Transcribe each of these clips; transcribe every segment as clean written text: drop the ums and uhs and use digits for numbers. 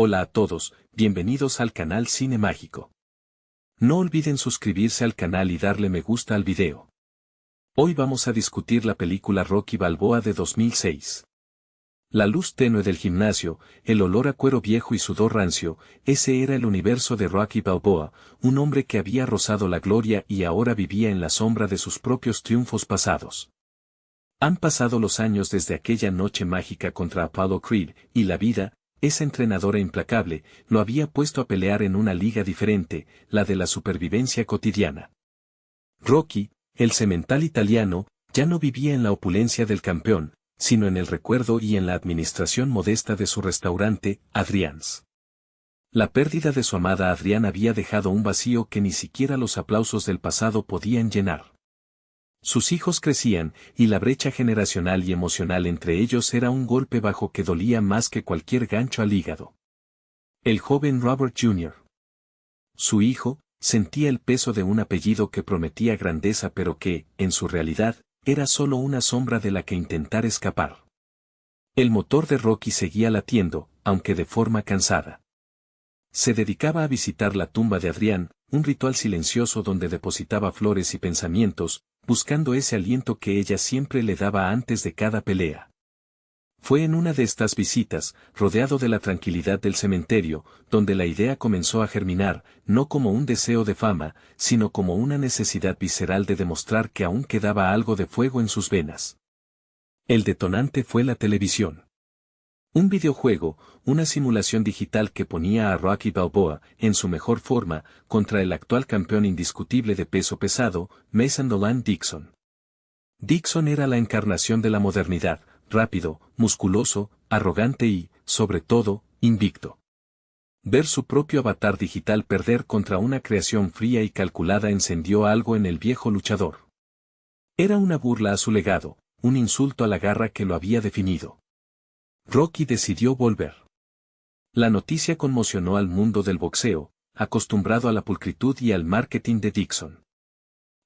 Hola a todos, bienvenidos al canal Cine Mágico. No olviden suscribirse al canal y darle me gusta al video. Hoy vamos a discutir la película Rocky Balboa de 2006. La luz tenue del gimnasio, el olor a cuero viejo y sudor rancio, ese era el universo de Rocky Balboa, un hombre que había rozado la gloria y ahora vivía en la sombra de sus propios triunfos pasados. Han pasado los años desde aquella noche mágica contra Apollo Creed, y la vida, esa entrenadora implacable, lo había puesto a pelear en una liga diferente, la de la supervivencia cotidiana. Rocky, el semental italiano, ya no vivía en la opulencia del campeón, sino en el recuerdo y en la administración modesta de su restaurante, Adrian's. La pérdida de su amada Adrián había dejado un vacío que ni siquiera los aplausos del pasado podían llenar. Sus hijos crecían, y la brecha generacional y emocional entre ellos era un golpe bajo que dolía más que cualquier gancho al hígado. El joven Robert Jr. Su hijo, sentía el peso de un apellido que prometía grandeza pero que, en su realidad, era solo una sombra de la que intentar escapar. El motor de Rocky seguía latiendo, aunque de forma cansada. Se dedicaba a visitar la tumba de Adrián, un ritual silencioso donde depositaba flores y pensamientos, buscando ese aliento que ella siempre le daba antes de cada pelea. Fue en una de estas visitas, rodeado de la tranquilidad del cementerio, donde la idea comenzó a germinar, no como un deseo de fama, sino como una necesidad visceral de demostrar que aún quedaba algo de fuego en sus venas. El detonante fue la televisión. Un videojuego, una simulación digital que ponía a Rocky Balboa, en su mejor forma, contra el actual campeón indiscutible de peso pesado, Mason Dolan Dixon. Dixon era la encarnación de la modernidad, rápido, musculoso, arrogante y, sobre todo, invicto. Ver su propio avatar digital perder contra una creación fría y calculada encendió algo en el viejo luchador. Era una burla a su legado, un insulto a la garra que lo había definido. Rocky decidió volver. La noticia conmocionó al mundo del boxeo, acostumbrado a la pulcritud y al marketing de Dixon.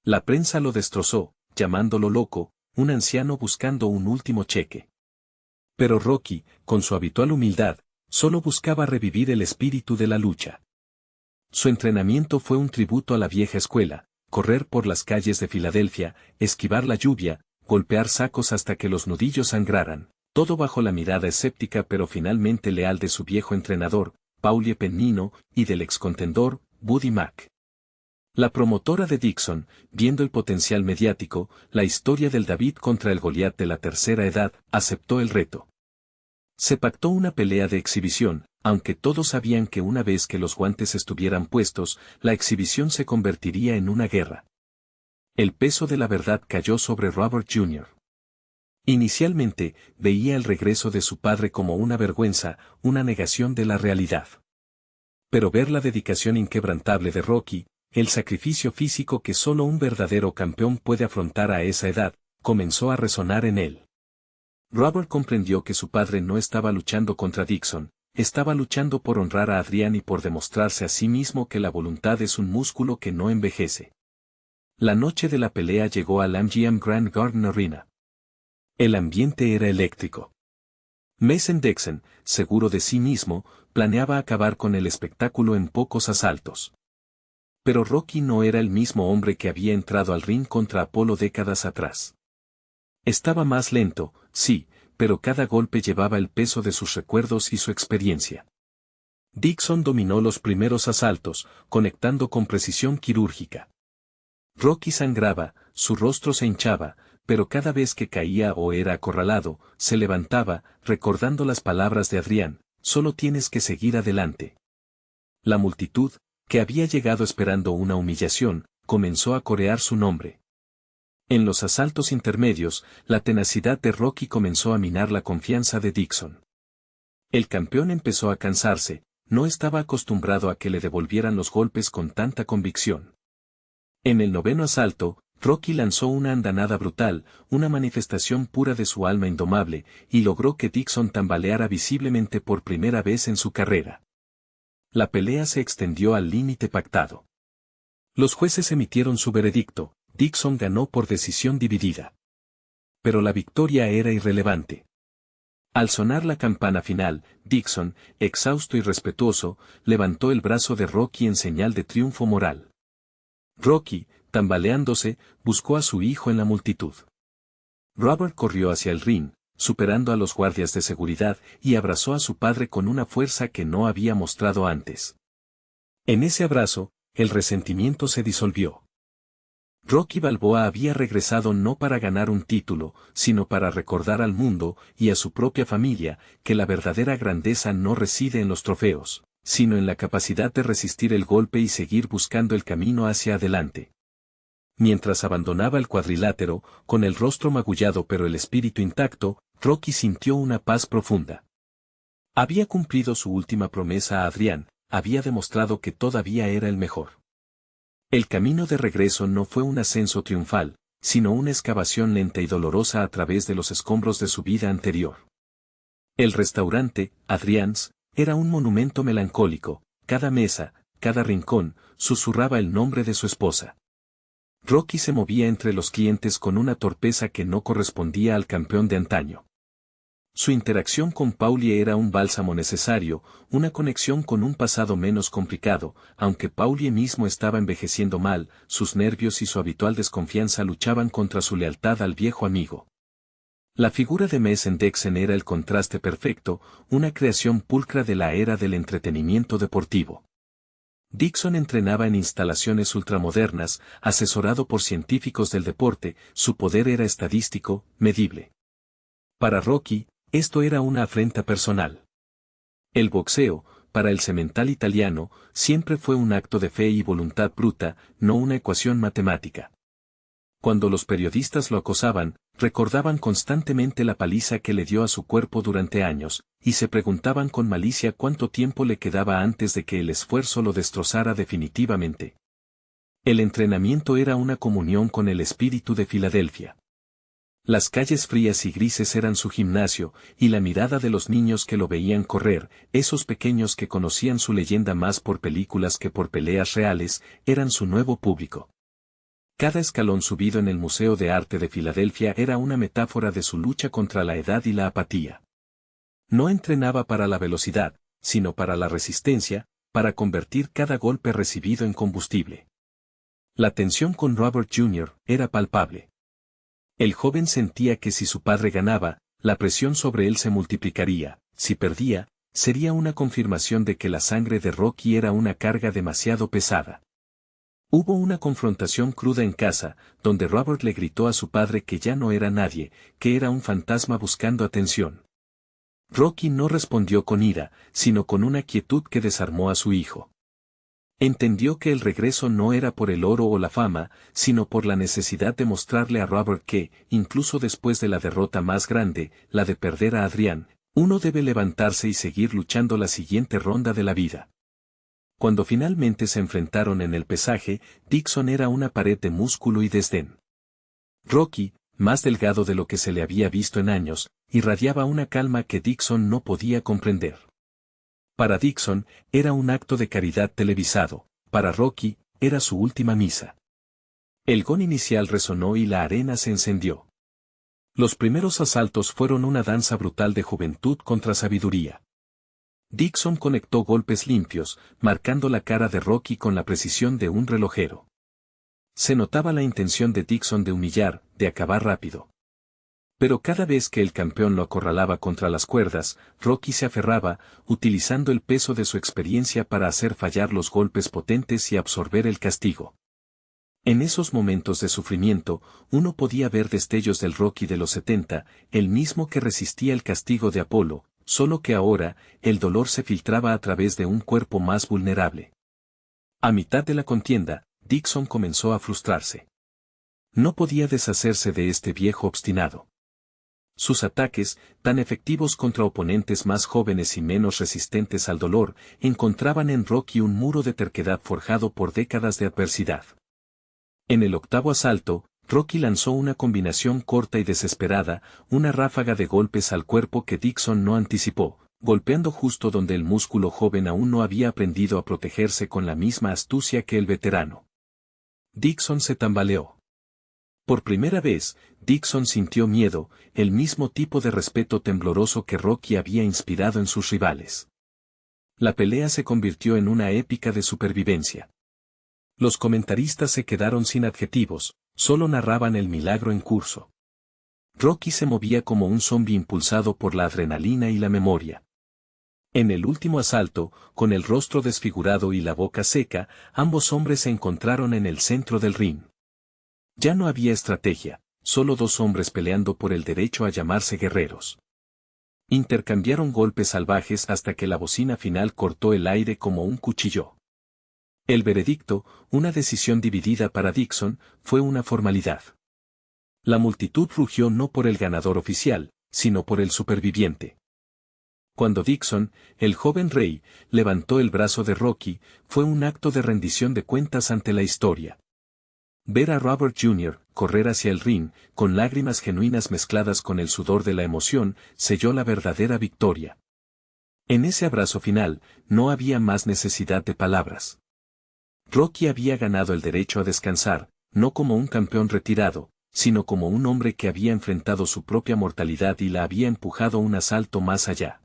La prensa lo destrozó, llamándolo loco, un anciano buscando un último cheque. Pero Rocky, con su habitual humildad, solo buscaba revivir el espíritu de la lucha. Su entrenamiento fue un tributo a la vieja escuela, correr por las calles de Filadelfia, esquivar la lluvia, golpear sacos hasta que los nudillos sangraran. Todo bajo la mirada escéptica pero finalmente leal de su viejo entrenador, Paulie Pennino, y del excontendor, Buddy Mack. La promotora de Dixon, viendo el potencial mediático, la historia del David contra el Goliat de la tercera edad, aceptó el reto. Se pactó una pelea de exhibición, aunque todos sabían que una vez que los guantes estuvieran puestos, la exhibición se convertiría en una guerra. El peso de la verdad cayó sobre Robert Jr. Inicialmente, veía el regreso de su padre como una vergüenza, una negación de la realidad. Pero ver la dedicación inquebrantable de Rocky, el sacrificio físico que solo un verdadero campeón puede afrontar a esa edad, comenzó a resonar en él. Robert comprendió que su padre no estaba luchando contra Dixon, estaba luchando por honrar a Adrián y por demostrarse a sí mismo que la voluntad es un músculo que no envejece. La noche de la pelea llegó al MGM Grand Garden Arena. El ambiente era eléctrico. Mason Dixon, seguro de sí mismo, planeaba acabar con el espectáculo en pocos asaltos. Pero Rocky no era el mismo hombre que había entrado al ring contra Apolo décadas atrás. Estaba más lento, sí, pero cada golpe llevaba el peso de sus recuerdos y su experiencia. Dixon dominó los primeros asaltos, conectando con precisión quirúrgica. Rocky sangraba, su rostro se hinchaba, pero cada vez que caía o era acorralado, se levantaba, recordando las palabras de Adrián, solo tienes que seguir adelante. La multitud, que había llegado esperando una humillación, comenzó a corear su nombre. En los asaltos intermedios, la tenacidad de Rocky comenzó a minar la confianza de Dixon. El campeón empezó a cansarse, no estaba acostumbrado a que le devolvieran los golpes con tanta convicción. En el noveno asalto, Rocky lanzó una andanada brutal, una manifestación pura de su alma indomable, y logró que Dixon tambaleara visiblemente por primera vez en su carrera. La pelea se extendió al límite pactado. Los jueces emitieron su veredicto, Dixon ganó por decisión dividida. Pero la victoria era irrelevante. Al sonar la campana final, Dixon, exhausto y respetuoso, levantó el brazo de Rocky en señal de triunfo moral. Rocky, tambaleándose, buscó a su hijo en la multitud. Robert corrió hacia el ring, superando a los guardias de seguridad, y abrazó a su padre con una fuerza que no había mostrado antes. En ese abrazo, el resentimiento se disolvió. Rocky Balboa había regresado no para ganar un título, sino para recordar al mundo, y a su propia familia, que la verdadera grandeza no reside en los trofeos, sino en la capacidad de resistir el golpe y seguir buscando el camino hacia adelante. Mientras abandonaba el cuadrilátero, con el rostro magullado pero el espíritu intacto, Rocky sintió una paz profunda. Había cumplido su última promesa a Adrián, había demostrado que todavía era el mejor. El camino de regreso no fue un ascenso triunfal, sino una excavación lenta y dolorosa a través de los escombros de su vida anterior. El restaurante, Adrián's, era un monumento melancólico, cada mesa, cada rincón, susurraba el nombre de su esposa. Rocky se movía entre los clientes con una torpeza que no correspondía al campeón de antaño. Su interacción con Paulie era un bálsamo necesario, una conexión con un pasado menos complicado, aunque Paulie mismo estaba envejeciendo mal, sus nervios y su habitual desconfianza luchaban contra su lealtad al viejo amigo. La figura de Mason Dixon era el contraste perfecto, una creación pulcra de la era del entretenimiento deportivo. Dixon entrenaba en instalaciones ultramodernas, asesorado por científicos del deporte, su poder era estadístico, medible. Para Rocky, esto era una afrenta personal. El boxeo, para el semental italiano, siempre fue un acto de fe y voluntad bruta, no una ecuación matemática. Cuando los periodistas lo acosaban, recordaban constantemente la paliza que le dio a su cuerpo durante años, y se preguntaban con malicia cuánto tiempo le quedaba antes de que el esfuerzo lo destrozara definitivamente. El entrenamiento era una comunión con el espíritu de Filadelfia. Las calles frías y grises eran su gimnasio, y la mirada de los niños que lo veían correr, esos pequeños que conocían su leyenda más por películas que por peleas reales, eran su nuevo público. Cada escalón subido en el Museo de Arte de Filadelfia era una metáfora de su lucha contra la edad y la apatía. No entrenaba para la velocidad, sino para la resistencia, para convertir cada golpe recibido en combustible. La tensión con Robert Jr. era palpable. El joven sentía que si su padre ganaba, la presión sobre él se multiplicaría, si perdía, sería una confirmación de que la sangre de Rocky era una carga demasiado pesada. Hubo una confrontación cruda en casa, donde Robert le gritó a su padre que ya no era nadie, que era un fantasma buscando atención. Rocky no respondió con ira, sino con una quietud que desarmó a su hijo. Entendió que el regreso no era por el oro o la fama, sino por la necesidad de mostrarle a Robert que, incluso después de la derrota más grande, la de perder a Adrián, uno debe levantarse y seguir luchando la siguiente ronda de la vida. Cuando finalmente se enfrentaron en el pesaje, Dixon era una pared de músculo y desdén. Rocky, más delgado de lo que se le había visto en años, irradiaba una calma que Dixon no podía comprender. Para Dixon, era un acto de caridad televisado, para Rocky, era su última misa. El gong inicial resonó y la arena se encendió. Los primeros asaltos fueron una danza brutal de juventud contra sabiduría. Dixon conectó golpes limpios, marcando la cara de Rocky con la precisión de un relojero. Se notaba la intención de Dixon de humillar, de acabar rápido. Pero cada vez que el campeón lo acorralaba contra las cuerdas, Rocky se aferraba, utilizando el peso de su experiencia para hacer fallar los golpes potentes y absorber el castigo. En esos momentos de sufrimiento, uno podía ver destellos del Rocky de los 70, el mismo que resistía el castigo de Apolo, solo que ahora, el dolor se filtraba a través de un cuerpo más vulnerable. A mitad de la contienda, Dixon comenzó a frustrarse. No podía deshacerse de este viejo obstinado. Sus ataques, tan efectivos contra oponentes más jóvenes y menos resistentes al dolor, encontraban en Rocky un muro de terquedad forjado por décadas de adversidad. En el octavo asalto, Rocky lanzó una combinación corta y desesperada, una ráfaga de golpes al cuerpo que Dixon no anticipó, golpeando justo donde el músculo joven aún no había aprendido a protegerse con la misma astucia que el veterano. Dixon se tambaleó. Por primera vez, Dixon sintió miedo, el mismo tipo de respeto tembloroso que Rocky había inspirado en sus rivales. La pelea se convirtió en una épica de supervivencia. Los comentaristas se quedaron sin adjetivos, solo narraban el milagro en curso. Rocky se movía como un zombi impulsado por la adrenalina y la memoria. En el último asalto, con el rostro desfigurado y la boca seca, ambos hombres se encontraron en el centro del ring. Ya no había estrategia, solo dos hombres peleando por el derecho a llamarse guerreros. Intercambiaron golpes salvajes hasta que la bocina final cortó el aire como un cuchillo. El veredicto, una decisión dividida para Dixon, fue una formalidad. La multitud rugió no por el ganador oficial, sino por el superviviente. Cuando Dixon, el joven rey, levantó el brazo de Rocky, fue un acto de rendición de cuentas ante la historia. Ver a Robert Jr. correr hacia el ring, con lágrimas genuinas mezcladas con el sudor de la emoción, selló la verdadera victoria. En ese abrazo final, no había más necesidad de palabras. Rocky había ganado el derecho a descansar, no como un campeón retirado, sino como un hombre que había enfrentado su propia mortalidad y la había empujado un asalto más allá.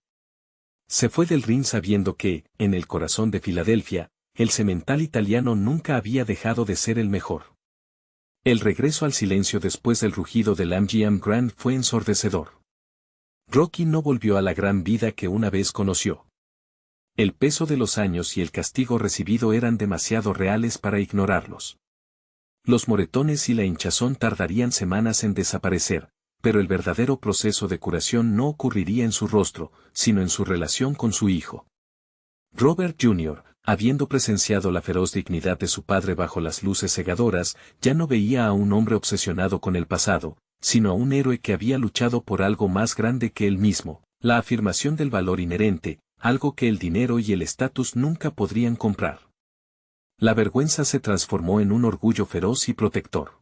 Se fue del ring sabiendo que, en el corazón de Filadelfia, el semental italiano nunca había dejado de ser el mejor. El regreso al silencio después del rugido del MGM Grand fue ensordecedor. Rocky no volvió a la gran vida que una vez conoció. El peso de los años y el castigo recibido eran demasiado reales para ignorarlos. Los moretones y la hinchazón tardarían semanas en desaparecer, pero el verdadero proceso de curación no ocurriría en su rostro, sino en su relación con su hijo. Robert Jr., habiendo presenciado la feroz dignidad de su padre bajo las luces cegadoras, ya no veía a un hombre obsesionado con el pasado, sino a un héroe que había luchado por algo más grande que él mismo, la afirmación del valor inherente, algo que el dinero y el estatus nunca podrían comprar. La vergüenza se transformó en un orgullo feroz y protector.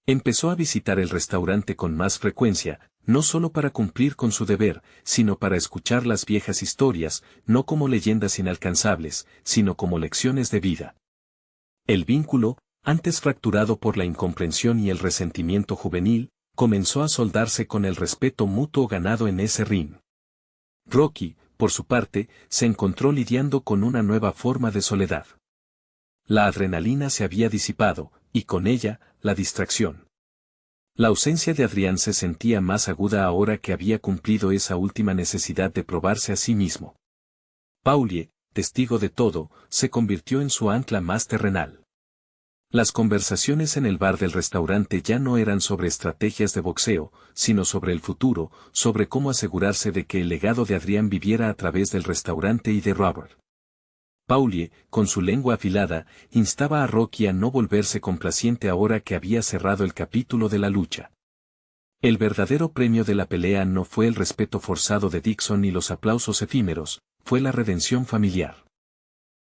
Empezó a visitar el restaurante con más frecuencia, no solo para cumplir con su deber, sino para escuchar las viejas historias, no como leyendas inalcanzables, sino como lecciones de vida. El vínculo, antes fracturado por la incomprensión y el resentimiento juvenil, comenzó a soldarse con el respeto mutuo ganado en ese ring. Rocky, por su parte, se encontró lidiando con una nueva forma de soledad. La adrenalina se había disipado, y con ella, la distracción. La ausencia de Adrián se sentía más aguda ahora que había cumplido esa última necesidad de probarse a sí mismo. Paulie, testigo de todo, se convirtió en su ancla más terrenal. Las conversaciones en el bar del restaurante ya no eran sobre estrategias de boxeo, sino sobre el futuro, sobre cómo asegurarse de que el legado de Adrián viviera a través del restaurante y de Robert. Paulie, con su lengua afilada, instaba a Rocky a no volverse complaciente ahora que había cerrado el capítulo de la lucha. El verdadero premio de la pelea no fue el respeto forzado de Dixon ni los aplausos efímeros, fue la redención familiar.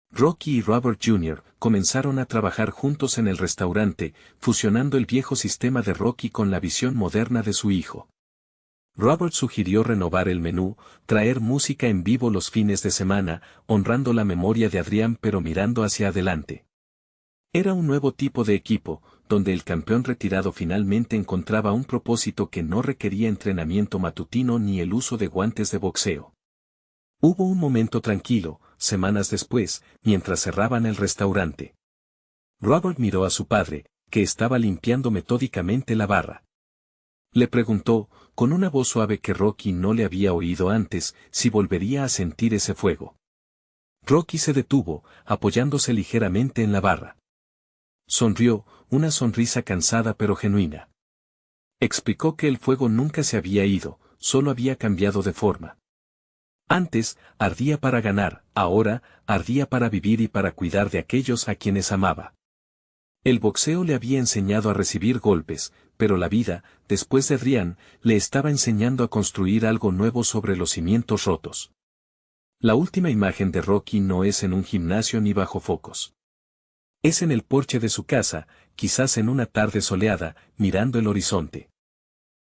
Rocky y Robert Jr. comenzaron a trabajar juntos en el restaurante, fusionando el viejo sistema de Rocky con la visión moderna de su hijo. Robert sugirió renovar el menú, traer música en vivo los fines de semana, honrando la memoria de Adrián pero mirando hacia adelante. Era un nuevo tipo de equipo, donde el campeón retirado finalmente encontraba un propósito que no requería entrenamiento matutino ni el uso de guantes de boxeo. Hubo un momento tranquilo, semanas después, mientras cerraban el restaurante. Robert miró a su padre, que estaba limpiando metódicamente la barra. Le preguntó, con una voz suave que Rocky no le había oído antes, si volvería a sentir ese fuego. Rocky se detuvo, apoyándose ligeramente en la barra. Sonrió, una sonrisa cansada pero genuina. Explicó que el fuego nunca se había ido, solo había cambiado de forma. Antes, ardía para ganar, ahora, ardía para vivir y para cuidar de aquellos a quienes amaba. El boxeo le había enseñado a recibir golpes, pero la vida, después de Adrián, le estaba enseñando a construir algo nuevo sobre los cimientos rotos. La última imagen de Rocky no es en un gimnasio ni bajo focos. Es en el porche de su casa, quizás en una tarde soleada, mirando el horizonte.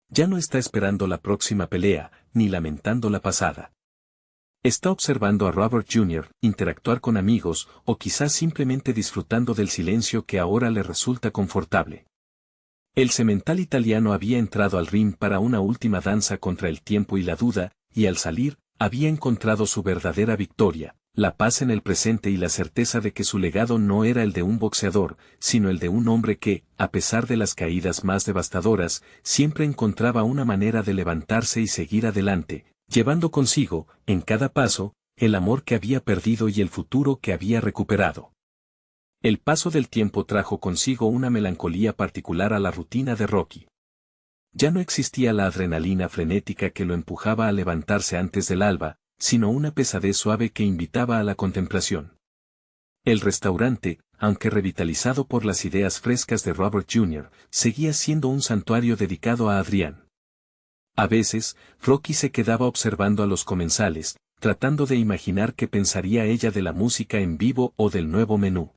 Ya no está esperando la próxima pelea, ni lamentando la pasada. Está observando a Robert Jr. interactuar con amigos, o quizás simplemente disfrutando del silencio que ahora le resulta confortable. El semental italiano había entrado al ring para una última danza contra el tiempo y la duda, y al salir, había encontrado su verdadera victoria, la paz en el presente y la certeza de que su legado no era el de un boxeador, sino el de un hombre que, a pesar de las caídas más devastadoras, siempre encontraba una manera de levantarse y seguir adelante, llevando consigo, en cada paso, el amor que había perdido y el futuro que había recuperado. El paso del tiempo trajo consigo una melancolía particular a la rutina de Rocky. Ya no existía la adrenalina frenética que lo empujaba a levantarse antes del alba, sino una pesadez suave que invitaba a la contemplación. El restaurante, aunque revitalizado por las ideas frescas de Robert Jr., seguía siendo un santuario dedicado a Adrián. A veces, Rocky se quedaba observando a los comensales, tratando de imaginar qué pensaría ella de la música en vivo o del nuevo menú.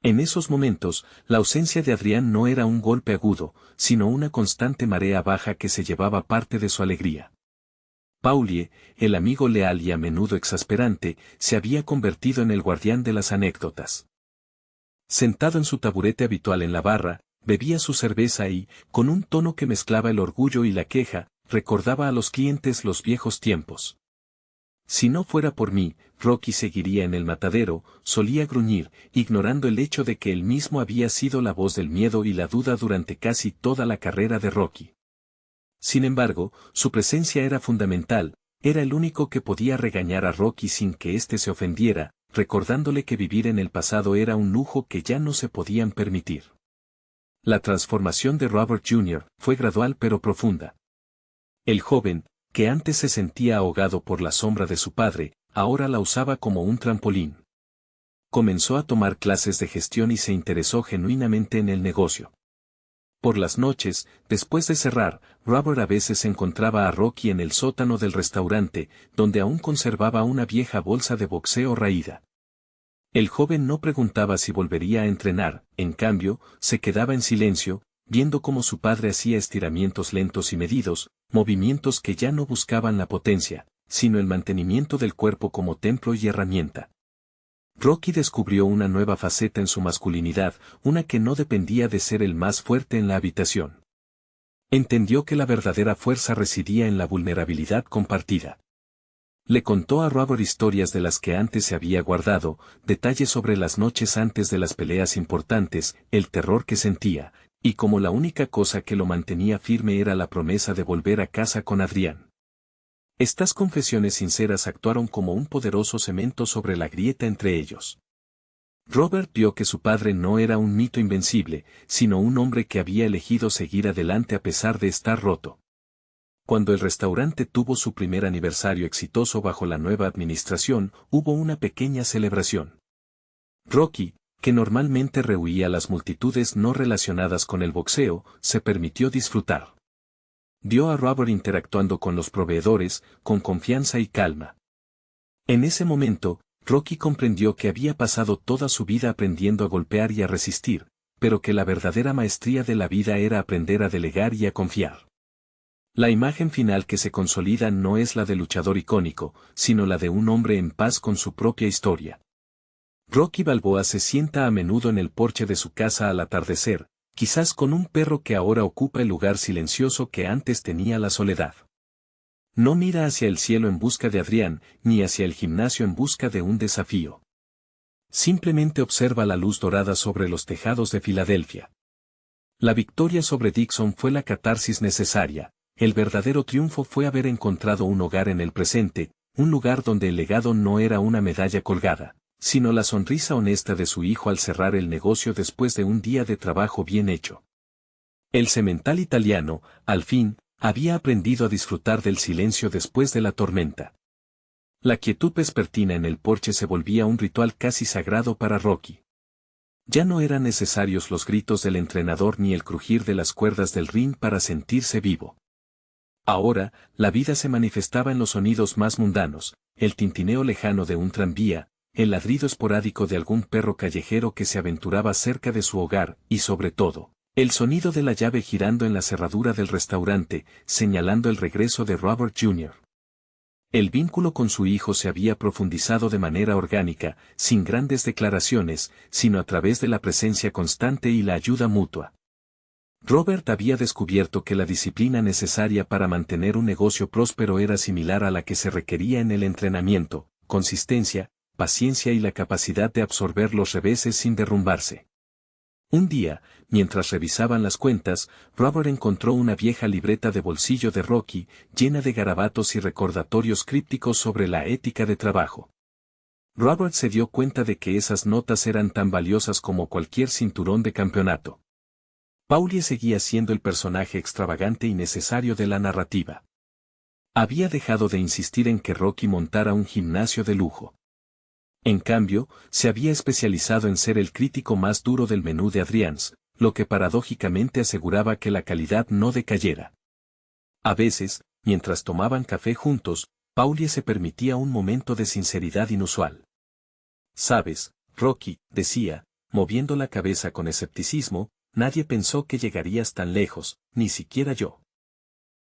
En esos momentos, la ausencia de Adrián no era un golpe agudo, sino una constante marea baja que se llevaba parte de su alegría. Paulie, el amigo leal y a menudo exasperante, se había convertido en el guardián de las anécdotas. Sentado en su taburete habitual en la barra, bebía su cerveza y, con un tono que mezclaba el orgullo y la queja, recordaba a los clientes los viejos tiempos. Si no fuera por mí, Rocky seguiría en el matadero, solía gruñir, ignorando el hecho de que él mismo había sido la voz del miedo y la duda durante casi toda la carrera de Rocky. Sin embargo, su presencia era fundamental, era el único que podía regañar a Rocky sin que éste se ofendiera, recordándole que vivir en el pasado era un lujo que ya no se podían permitir. La transformación de Robert Jr. fue gradual pero profunda. El joven, que antes se sentía ahogado por la sombra de su padre, ahora la usaba como un trampolín. Comenzó a tomar clases de gestión y se interesó genuinamente en el negocio. Por las noches, después de cerrar, Robert a veces encontraba a Rocky en el sótano del restaurante, donde aún conservaba una vieja bolsa de boxeo raída. El joven no preguntaba si volvería a entrenar, en cambio, se quedaba en silencio, viendo cómo su padre hacía estiramientos lentos y medidos, movimientos que ya no buscaban la potencia, sino el mantenimiento del cuerpo como templo y herramienta. Rocky descubrió una nueva faceta en su masculinidad, una que no dependía de ser el más fuerte en la habitación. Entendió que la verdadera fuerza residía en la vulnerabilidad compartida. Le contó a Robert historias de las que antes se había guardado, detalles sobre las noches antes de las peleas importantes, el terror que sentía, y como la única cosa que lo mantenía firme era la promesa de volver a casa con Adrián. Estas confesiones sinceras actuaron como un poderoso cemento sobre la grieta entre ellos. Robert vio que su padre no era un mito invencible, sino un hombre que había elegido seguir adelante a pesar de estar roto. Cuando el restaurante tuvo su primer aniversario exitoso bajo la nueva administración, hubo una pequeña celebración. Rocky, que normalmente rehuía a las multitudes no relacionadas con el boxeo, se permitió disfrutar. Vio a Robert interactuando con los proveedores, con confianza y calma. En ese momento, Rocky comprendió que había pasado toda su vida aprendiendo a golpear y a resistir, pero que la verdadera maestría de la vida era aprender a delegar y a confiar. La imagen final que se consolida no es la de luchador icónico, sino la de un hombre en paz con su propia historia. Rocky Balboa se sienta a menudo en el porche de su casa al atardecer, quizás con un perro que ahora ocupa el lugar silencioso que antes tenía la soledad. No mira hacia el cielo en busca de Adrián, ni hacia el gimnasio en busca de un desafío. Simplemente observa la luz dorada sobre los tejados de Filadelfia. La victoria sobre Dixon fue la catarsis necesaria, el verdadero triunfo fue haber encontrado un hogar en el presente, un lugar donde el legado no era una medalla colgada, sino la sonrisa honesta de su hijo al cerrar el negocio después de un día de trabajo bien hecho. El semental italiano, al fin, había aprendido a disfrutar del silencio después de la tormenta. La quietud vespertina en el porche se volvía un ritual casi sagrado para Rocky. Ya no eran necesarios los gritos del entrenador ni el crujir de las cuerdas del ring para sentirse vivo. Ahora, la vida se manifestaba en los sonidos más mundanos, el tintineo lejano de un tranvía, el ladrido esporádico de algún perro callejero que se aventuraba cerca de su hogar, y sobre todo, el sonido de la llave girando en la cerradura del restaurante, señalando el regreso de Robert Jr. El vínculo con su hijo se había profundizado de manera orgánica, sin grandes declaraciones, sino a través de la presencia constante y la ayuda mutua. Robert había descubierto que la disciplina necesaria para mantener un negocio próspero era similar a la que se requería en el entrenamiento: consistencia, paciencia y la capacidad de absorber los reveses sin derrumbarse. Un día, mientras revisaban las cuentas, Robert encontró una vieja libreta de bolsillo de Rocky, llena de garabatos y recordatorios crípticos sobre la ética de trabajo. Robert se dio cuenta de que esas notas eran tan valiosas como cualquier cinturón de campeonato. Paulie seguía siendo el personaje extravagante y necesario de la narrativa. Había dejado de insistir en que Rocky montara un gimnasio de lujo. En cambio, se había especializado en ser el crítico más duro del menú de Adrian's, lo que paradójicamente aseguraba que la calidad no decayera. A veces, mientras tomaban café juntos, Paulie se permitía un momento de sinceridad inusual. «Sabes, Rocky», decía, moviendo la cabeza con escepticismo, «nadie pensó que llegarías tan lejos, ni siquiera yo.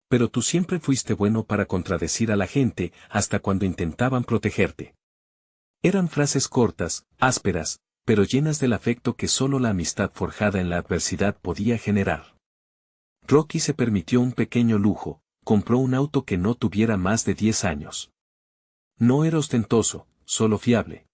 Pero tú siempre fuiste bueno para contradecir a la gente, hasta cuando intentaban protegerte». Eran frases cortas, ásperas, pero llenas del afecto que solo la amistad forjada en la adversidad podía generar. Rocky se permitió un pequeño lujo: compró un auto que no tuviera más de 10 años. No era ostentoso, solo fiable.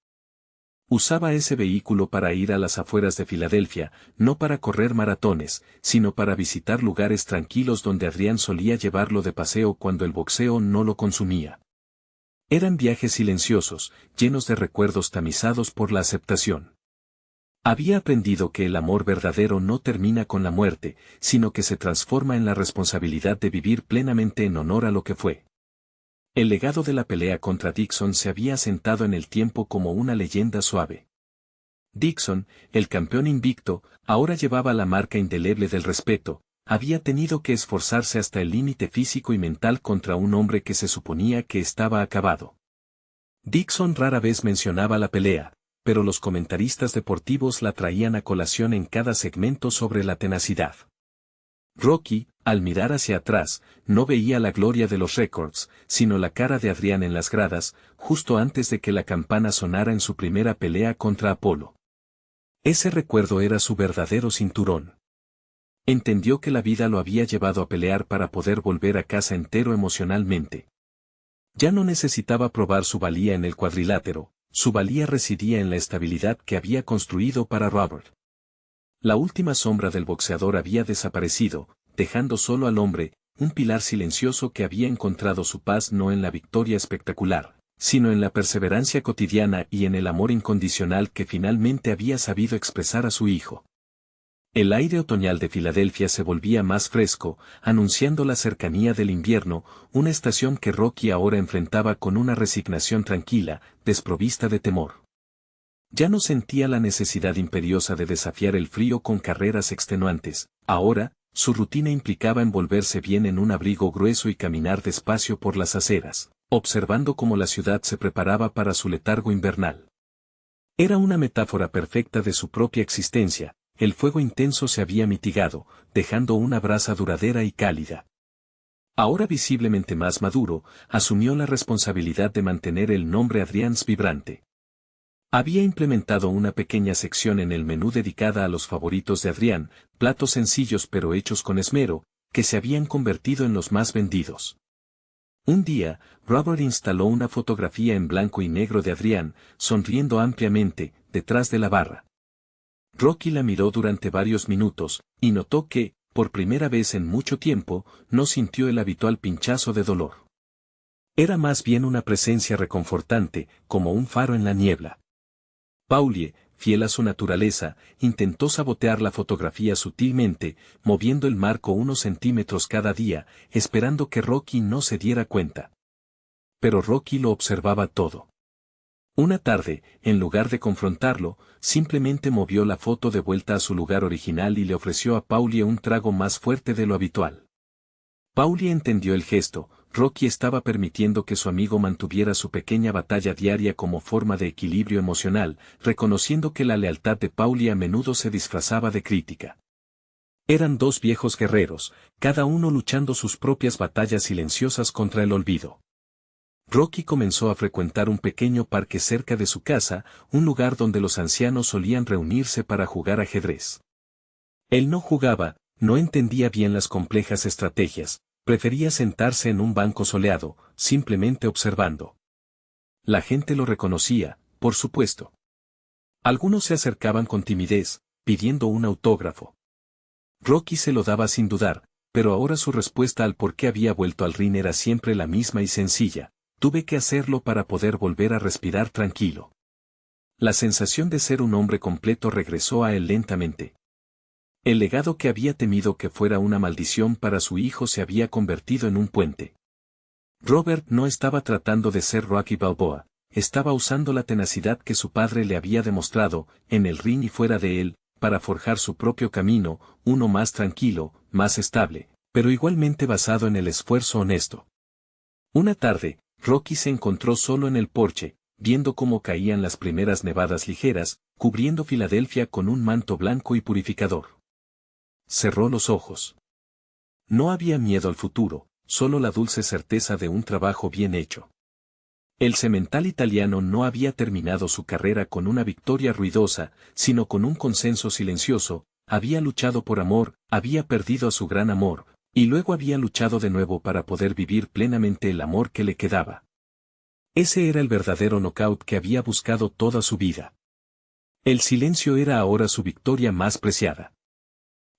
Usaba ese vehículo para ir a las afueras de Filadelfia, no para correr maratones, sino para visitar lugares tranquilos donde Adrian solía llevarlo de paseo cuando el boxeo no lo consumía. Eran viajes silenciosos, llenos de recuerdos tamizados por la aceptación. Había aprendido que el amor verdadero no termina con la muerte, sino que se transforma en la responsabilidad de vivir plenamente en honor a lo que fue. El legado de la pelea contra Dixon se había asentado en el tiempo como una leyenda suave. Dixon, el campeón invicto, ahora llevaba la marca indeleble del respeto. Había tenido que esforzarse hasta el límite físico y mental contra un hombre que se suponía que estaba acabado. Dixon rara vez mencionaba la pelea, pero los comentaristas deportivos la traían a colación en cada segmento sobre la tenacidad. Rocky, al mirar hacia atrás, no veía la gloria de los récords, sino la cara de Adrian en las gradas, justo antes de que la campana sonara en su primera pelea contra Apolo. Ese recuerdo era su verdadero cinturón. Entendió que la vida lo había llevado a pelear para poder volver a casa entero emocionalmente. Ya no necesitaba probar su valía en el cuadrilátero, su valía residía en la estabilidad que había construido para Robert. La última sombra del boxeador había desaparecido, dejando solo al hombre, un pilar silencioso que había encontrado su paz no en la victoria espectacular, sino en la perseverancia cotidiana y en el amor incondicional que finalmente había sabido expresar a su hijo. El aire otoñal de Filadelfia se volvía más fresco, anunciando la cercanía del invierno, una estación que Rocky ahora enfrentaba con una resignación tranquila, desprovista de temor. Ya no sentía la necesidad imperiosa de desafiar el frío con carreras extenuantes. Ahora, su rutina implicaba envolverse bien en un abrigo grueso y caminar despacio por las aceras, observando cómo la ciudad se preparaba para su letargo invernal. Era una metáfora perfecta de su propia existencia. El fuego intenso se había mitigado, dejando una brasa duradera y cálida. Ahora visiblemente más maduro, asumió la responsabilidad de mantener el nombre Adrian's vibrante. Había implementado una pequeña sección en el menú dedicada a los favoritos de Adrian, platos sencillos pero hechos con esmero, que se habían convertido en los más vendidos. Un día, Robert instaló una fotografía en blanco y negro de Adrian, sonriendo ampliamente, detrás de la barra. Rocky la miró durante varios minutos, y notó que, por primera vez en mucho tiempo, no sintió el habitual pinchazo de dolor. Era más bien una presencia reconfortante, como un faro en la niebla. Paulie, fiel a su naturaleza, intentó sabotear la fotografía sutilmente, moviendo el marco unos centímetros cada día, esperando que Rocky no se diera cuenta. Pero Rocky lo observaba todo. Una tarde, en lugar de confrontarlo, simplemente movió la foto de vuelta a su lugar original y le ofreció a Paulie un trago más fuerte de lo habitual. Paulie entendió el gesto. Rocky estaba permitiendo que su amigo mantuviera su pequeña batalla diaria como forma de equilibrio emocional, reconociendo que la lealtad de Paulie a menudo se disfrazaba de crítica. Eran dos viejos guerreros, cada uno luchando sus propias batallas silenciosas contra el olvido. Rocky comenzó a frecuentar un pequeño parque cerca de su casa, un lugar donde los ancianos solían reunirse para jugar ajedrez. Él no jugaba, No entendía bien las complejas estrategias, prefería sentarse en un banco soleado, simplemente observando. La gente lo reconocía, por supuesto. Algunos se acercaban con timidez, pidiendo un autógrafo. Rocky se lo daba sin dudar, pero ahora su respuesta al por qué había vuelto al ring era siempre la misma y sencilla: tuve que hacerlo para poder volver a respirar tranquilo. La sensación de ser un hombre completo regresó a él lentamente. El legado que había temido que fuera una maldición para su hijo se había convertido en un puente. Robert no estaba tratando de ser Rocky Balboa, estaba usando la tenacidad que su padre le había demostrado, en el ring y fuera de él, para forjar su propio camino, uno más tranquilo, más estable, pero igualmente basado en el esfuerzo honesto. Una tarde, Rocky se encontró solo en el porche, viendo cómo caían las primeras nevadas ligeras, cubriendo Filadelfia con un manto blanco y purificador. Cerró los ojos. No había miedo al futuro, solo la dulce certeza de un trabajo bien hecho. El semental italiano no había terminado su carrera con una victoria ruidosa, sino con un consenso silencioso. Había luchado por amor, había perdido a su gran amor, y luego había luchado de nuevo para poder vivir plenamente el amor que le quedaba. Ese era el verdadero knockout que había buscado toda su vida. El silencio era ahora su victoria más preciada.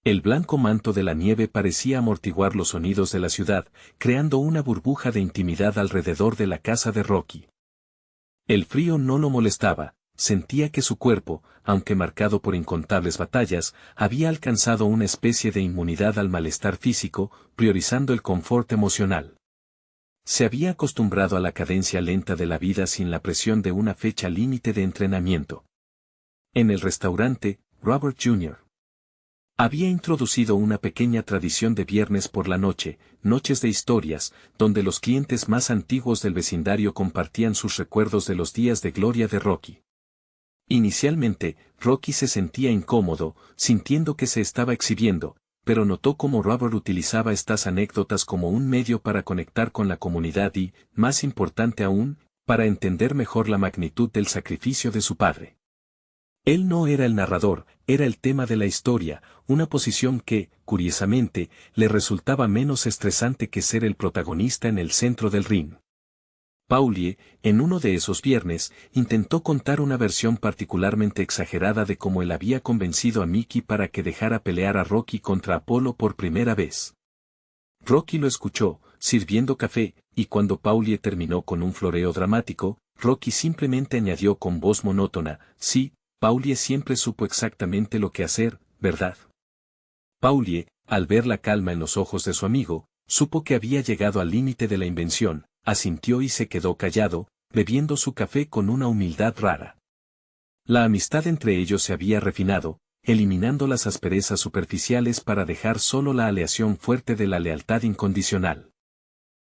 El blanco manto de la nieve parecía amortiguar los sonidos de la ciudad, creando una burbuja de intimidad alrededor de la casa de Rocky. El frío no lo molestaba, sentía que su cuerpo, aunque marcado por incontables batallas, había alcanzado una especie de inmunidad al malestar físico, priorizando el confort emocional. Se había acostumbrado a la cadencia lenta de la vida sin la presión de una fecha límite de entrenamiento. En el restaurante, Robert Jr. había introducido una pequeña tradición de viernes por la noche, noches de historias, donde los clientes más antiguos del vecindario compartían sus recuerdos de los días de gloria de Rocky. Inicialmente, Rocky se sentía incómodo, sintiendo que se estaba exhibiendo, pero notó cómo Robert utilizaba estas anécdotas como un medio para conectar con la comunidad y, más importante aún, para entender mejor la magnitud del sacrificio de su padre. Él no era el narrador, era el tema de la historia, una posición que, curiosamente, le resultaba menos estresante que ser el protagonista en el centro del ring. Paulie, en uno de esos viernes, intentó contar una versión particularmente exagerada de cómo él había convencido a Mickey para que dejara pelear a Rocky contra Apolo por primera vez. Rocky lo escuchó, sirviendo café, y cuando Paulie terminó con un floreo dramático, Rocky simplemente añadió con voz monótona: sí, Paulie siempre supo exactamente lo que hacer, ¿verdad? Paulie, al ver la calma en los ojos de su amigo, supo que había llegado al límite de la invención, asintió y se quedó callado, bebiendo su café con una humildad rara. La amistad entre ellos se había refinado, eliminando las asperezas superficiales para dejar solo la aleación fuerte de la lealtad incondicional.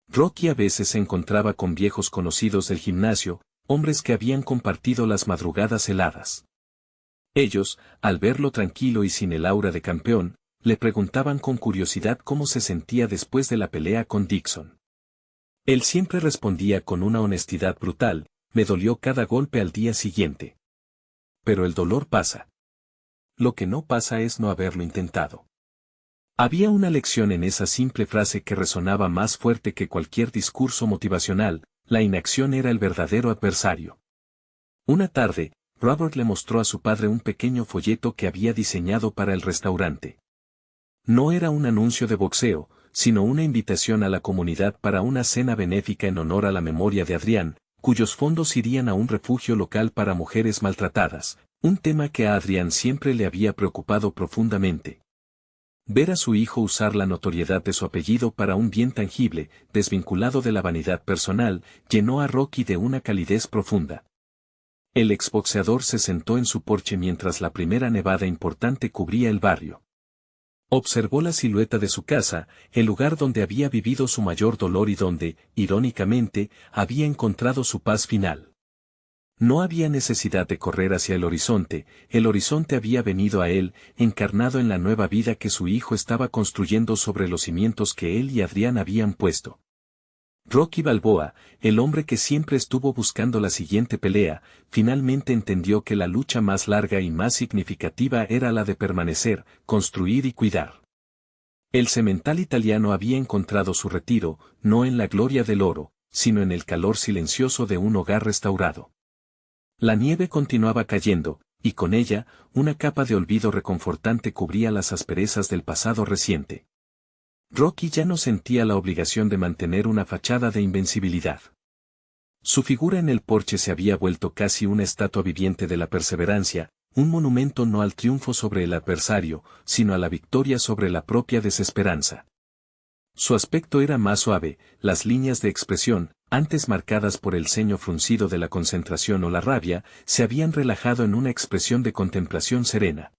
Rocky a veces se encontraba con viejos conocidos del gimnasio, hombres que habían compartido las madrugadas heladas. Ellos, al verlo tranquilo y sin el aura de campeón, le preguntaban con curiosidad cómo se sentía después de la pelea con Dixon. Él siempre respondía con una honestidad brutal: me dolió cada golpe al día siguiente. Pero el dolor pasa. Lo que no pasa es no haberlo intentado. Había una lección en esa simple frase que resonaba más fuerte que cualquier discurso motivacional: la inacción era el verdadero adversario. Una tarde, Robert le mostró a su padre un pequeño folleto que había diseñado para el restaurante. No era un anuncio de boxeo, sino una invitación a la comunidad para una cena benéfica en honor a la memoria de Adrián, cuyos fondos irían a un refugio local para mujeres maltratadas, un tema que a Adrián siempre le había preocupado profundamente. Ver a su hijo usar la notoriedad de su apellido para un bien tangible, desvinculado de la vanidad personal, llenó a Rocky de una calidez profunda. El exboxeador se sentó en su porche mientras la primera nevada importante cubría el barrio. Observó la silueta de su casa, el lugar donde había vivido su mayor dolor y donde, irónicamente, había encontrado su paz final. No había necesidad de correr hacia el horizonte había venido a él, encarnado en la nueva vida que su hijo estaba construyendo sobre los cimientos que él y Adrián habían puesto. Rocky Balboa, el hombre que siempre estuvo buscando la siguiente pelea, finalmente entendió que la lucha más larga y más significativa era la de permanecer, construir y cuidar. El semental italiano había encontrado su retiro, no en la gloria del oro, sino en el calor silencioso de un hogar restaurado. La nieve continuaba cayendo, y con ella, una capa de olvido reconfortante cubría las asperezas del pasado reciente. Rocky ya no sentía la obligación de mantener una fachada de invencibilidad. Su figura en el porche se había vuelto casi una estatua viviente de la perseverancia, un monumento no al triunfo sobre el adversario, sino a la victoria sobre la propia desesperanza. Su aspecto era más suave, las líneas de expresión, antes marcadas por el ceño fruncido de la concentración o la rabia, se habían relajado en una expresión de contemplación serena.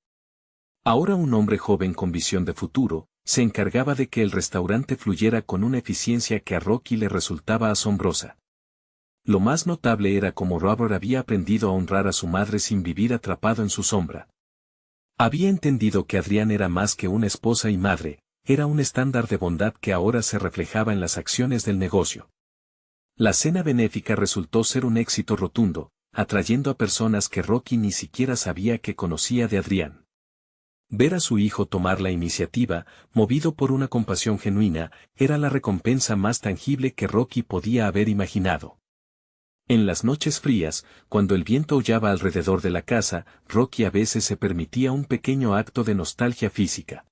Ahora un hombre joven con visión de futuro, se encargaba de que el restaurante fluyera con una eficiencia que a Rocky le resultaba asombrosa. Lo más notable era cómo Robert había aprendido a honrar a su madre sin vivir atrapado en su sombra. Había entendido que Adrián era más que una esposa y madre, era un estándar de bondad que ahora se reflejaba en las acciones del negocio. La cena benéfica resultó ser un éxito rotundo, atrayendo a personas que Rocky ni siquiera sabía que conocía de Adrián. Ver a su hijo tomar la iniciativa, movido por una compasión genuina, era la recompensa más tangible que Rocky podía haber imaginado. En las noches frías, cuando el viento aullaba alrededor de la casa, Rocky a veces se permitía un pequeño acto de nostalgia física.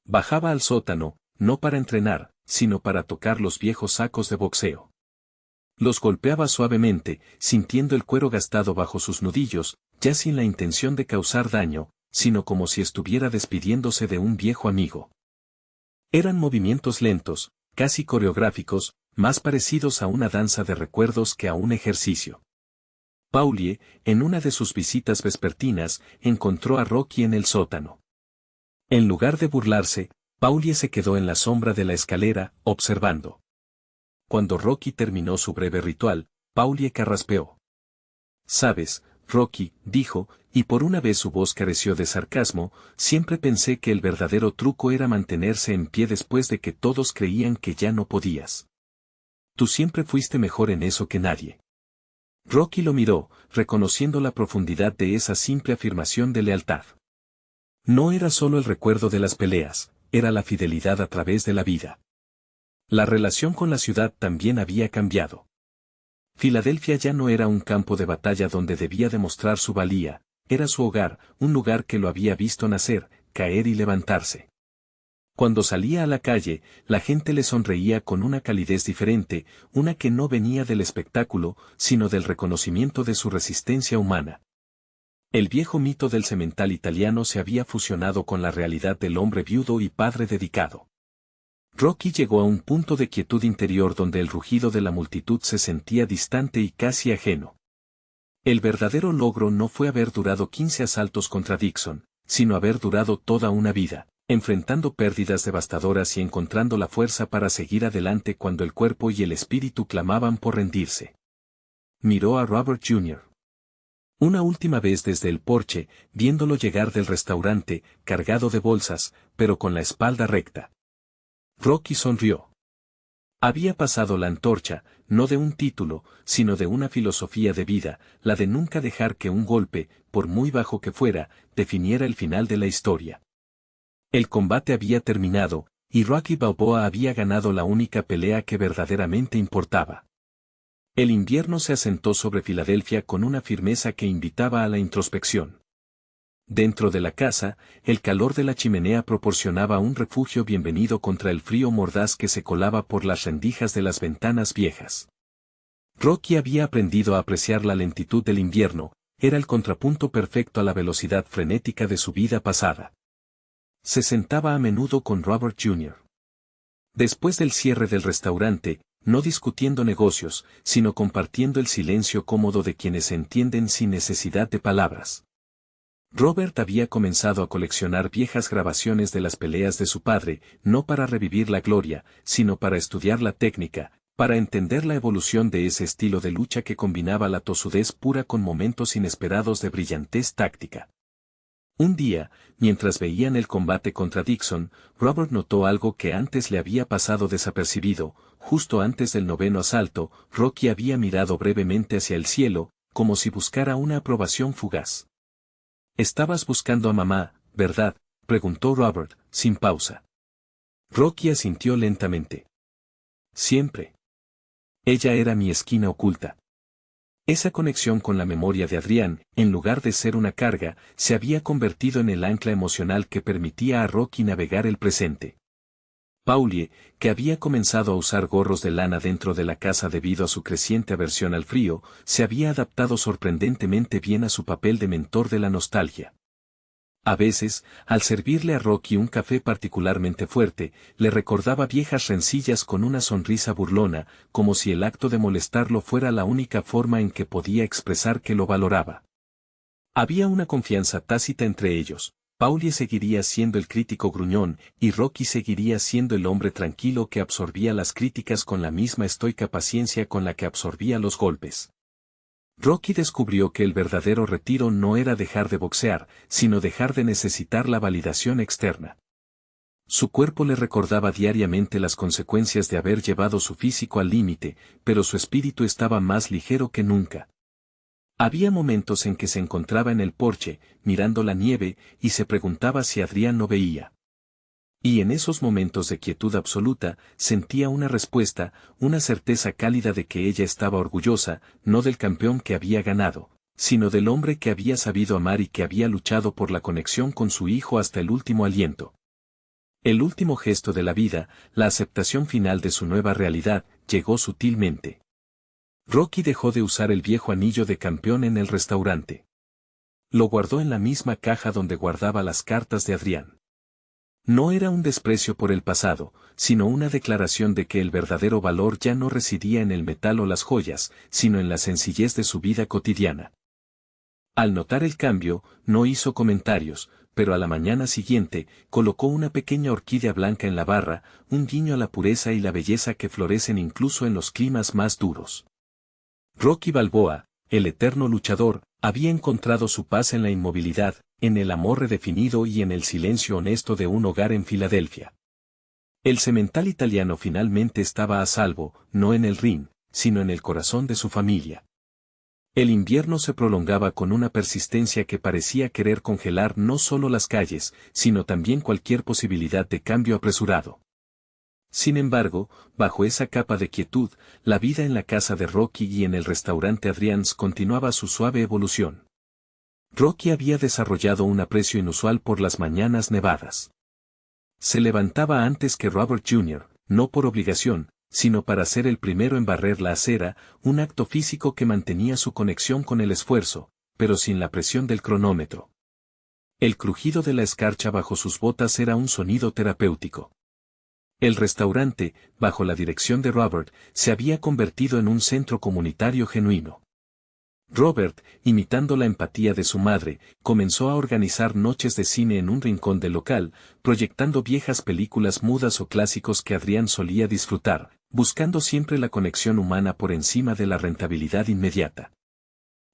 Bajaba al sótano, no para entrenar, sino para tocar los viejos sacos de boxeo. Los golpeaba suavemente, sintiendo el cuero gastado bajo sus nudillos, ya sin la intención de causar daño, sino como si estuviera despidiéndose de un viejo amigo. Eran movimientos lentos, casi coreográficos, más parecidos a una danza de recuerdos que a un ejercicio. Paulie, en una de sus visitas vespertinas, encontró a Rocky en el sótano. En lugar de burlarse, Paulie se quedó en la sombra de la escalera, observando. Cuando Rocky terminó su breve ritual, Paulie carraspeó. «Sabes, Rocky», dijo, y por una vez su voz careció de sarcasmo, «siempre pensé que el verdadero truco era mantenerse en pie después de que todos creían que ya no podías. Tú siempre fuiste mejor en eso que nadie». Rocky lo miró, reconociendo la profundidad de esa simple afirmación de lealtad. No era solo el recuerdo de las peleas, era la fidelidad a través de la vida. La relación con la ciudad también había cambiado. Filadelfia ya no era un campo de batalla donde debía demostrar su valía, era su hogar, un lugar que lo había visto nacer, caer y levantarse. Cuando salía a la calle, la gente le sonreía con una calidez diferente, una que no venía del espectáculo, sino del reconocimiento de su resistencia humana. El viejo mito del semental italiano se había fusionado con la realidad del hombre viudo y padre dedicado. Rocky llegó a un punto de quietud interior donde el rugido de la multitud se sentía distante y casi ajeno. El verdadero logro no fue haber durado 15 asaltos contra Dixon, sino haber durado toda una vida, enfrentando pérdidas devastadoras y encontrando la fuerza para seguir adelante cuando el cuerpo y el espíritu clamaban por rendirse. Miró a Robert Jr. una última vez desde el porche, viéndolo llegar del restaurante, cargado de bolsas, pero con la espalda recta. Rocky sonrió. Había pasado la antorcha, no de un título, sino de una filosofía de vida, la de nunca dejar que un golpe, por muy bajo que fuera, definiera el final de la historia. El combate había terminado, y Rocky Balboa había ganado la única pelea que verdaderamente importaba. El invierno se asentó sobre Filadelfia con una firmeza que invitaba a la introspección. Dentro de la casa, el calor de la chimenea proporcionaba un refugio bienvenido contra el frío mordaz que se colaba por las rendijas de las ventanas viejas. Rocky había aprendido a apreciar la lentitud del invierno, era el contrapunto perfecto a la velocidad frenética de su vida pasada. Se sentaba a menudo con Robert Jr. Después del cierre del restaurante, no discutiendo negocios, sino compartiendo el silencio cómodo de quienes se entienden sin necesidad de palabras. Robert había comenzado a coleccionar viejas grabaciones de las peleas de su padre, no para revivir la gloria, sino para estudiar la técnica, para entender la evolución de ese estilo de lucha que combinaba la tosudez pura con momentos inesperados de brillantez táctica. Un día, mientras veían el combate contra Dixon, Robert notó algo que antes le había pasado desapercibido. Justo antes del 9º asalto, Rocky había mirado brevemente hacia el cielo, como si buscara una aprobación fugaz. «Estabas buscando a mamá, ¿verdad?», preguntó Robert, sin pausa. Rocky asintió lentamente. Siempre. Ella era mi esquina oculta. Esa conexión con la memoria de Adrián, en lugar de ser una carga, se había convertido en el ancla emocional que permitía a Rocky navegar el presente. Paulie, que había comenzado a usar gorros de lana dentro de la casa debido a su creciente aversión al frío, se había adaptado sorprendentemente bien a su papel de mentor de la nostalgia. A veces, al servirle a Rocky un café particularmente fuerte, le recordaba viejas rencillas con una sonrisa burlona, como si el acto de molestarlo fuera la única forma en que podía expresar que lo valoraba. Había una confianza tácita entre ellos. Paulie seguiría siendo el crítico gruñón, y Rocky seguiría siendo el hombre tranquilo que absorbía las críticas con la misma estoica paciencia con la que absorbía los golpes. Rocky descubrió que el verdadero retiro no era dejar de boxear, sino dejar de necesitar la validación externa. Su cuerpo le recordaba diariamente las consecuencias de haber llevado su físico al límite, pero su espíritu estaba más ligero que nunca. Había momentos en que se encontraba en el porche, mirando la nieve, y se preguntaba si Adrián no veía. Y en esos momentos de quietud absoluta, sentía una respuesta, una certeza cálida de que ella estaba orgullosa, no del campeón que había ganado, sino del hombre que había sabido amar y que había luchado por la conexión con su hijo hasta el último aliento. El último gesto de la vida, la aceptación final de su nueva realidad, llegó sutilmente. Rocky dejó de usar el viejo anillo de campeón en el restaurante. Lo guardó en la misma caja donde guardaba las cartas de Adrián. No era un desprecio por el pasado, sino una declaración de que el verdadero valor ya no residía en el metal o las joyas, sino en la sencillez de su vida cotidiana. Al notar el cambio, no hizo comentarios, pero a la mañana siguiente, colocó una pequeña orquídea blanca en la barra, un guiño a la pureza y la belleza que florecen incluso en los climas más duros. Rocky Balboa, el eterno luchador, había encontrado su paz en la inmovilidad, en el amor redefinido y en el silencio honesto de un hogar en Filadelfia. El semental italiano finalmente estaba a salvo, no en el ring, sino en el corazón de su familia. El invierno se prolongaba con una persistencia que parecía querer congelar no solo las calles, sino también cualquier posibilidad de cambio apresurado. Sin embargo, bajo esa capa de quietud, la vida en la casa de Rocky y en el restaurante Adrián's continuaba su suave evolución. Rocky había desarrollado un aprecio inusual por las mañanas nevadas. Se levantaba antes que Robert Jr., no por obligación, sino para ser el primero en barrer la acera, un acto físico que mantenía su conexión con el esfuerzo, pero sin la presión del cronómetro. El crujido de la escarcha bajo sus botas era un sonido terapéutico. El restaurante, bajo la dirección de Robert, se había convertido en un centro comunitario genuino. Robert, imitando la empatía de su madre, comenzó a organizar noches de cine en un rincón del local, proyectando viejas películas mudas o clásicos que Adrián solía disfrutar, buscando siempre la conexión humana por encima de la rentabilidad inmediata.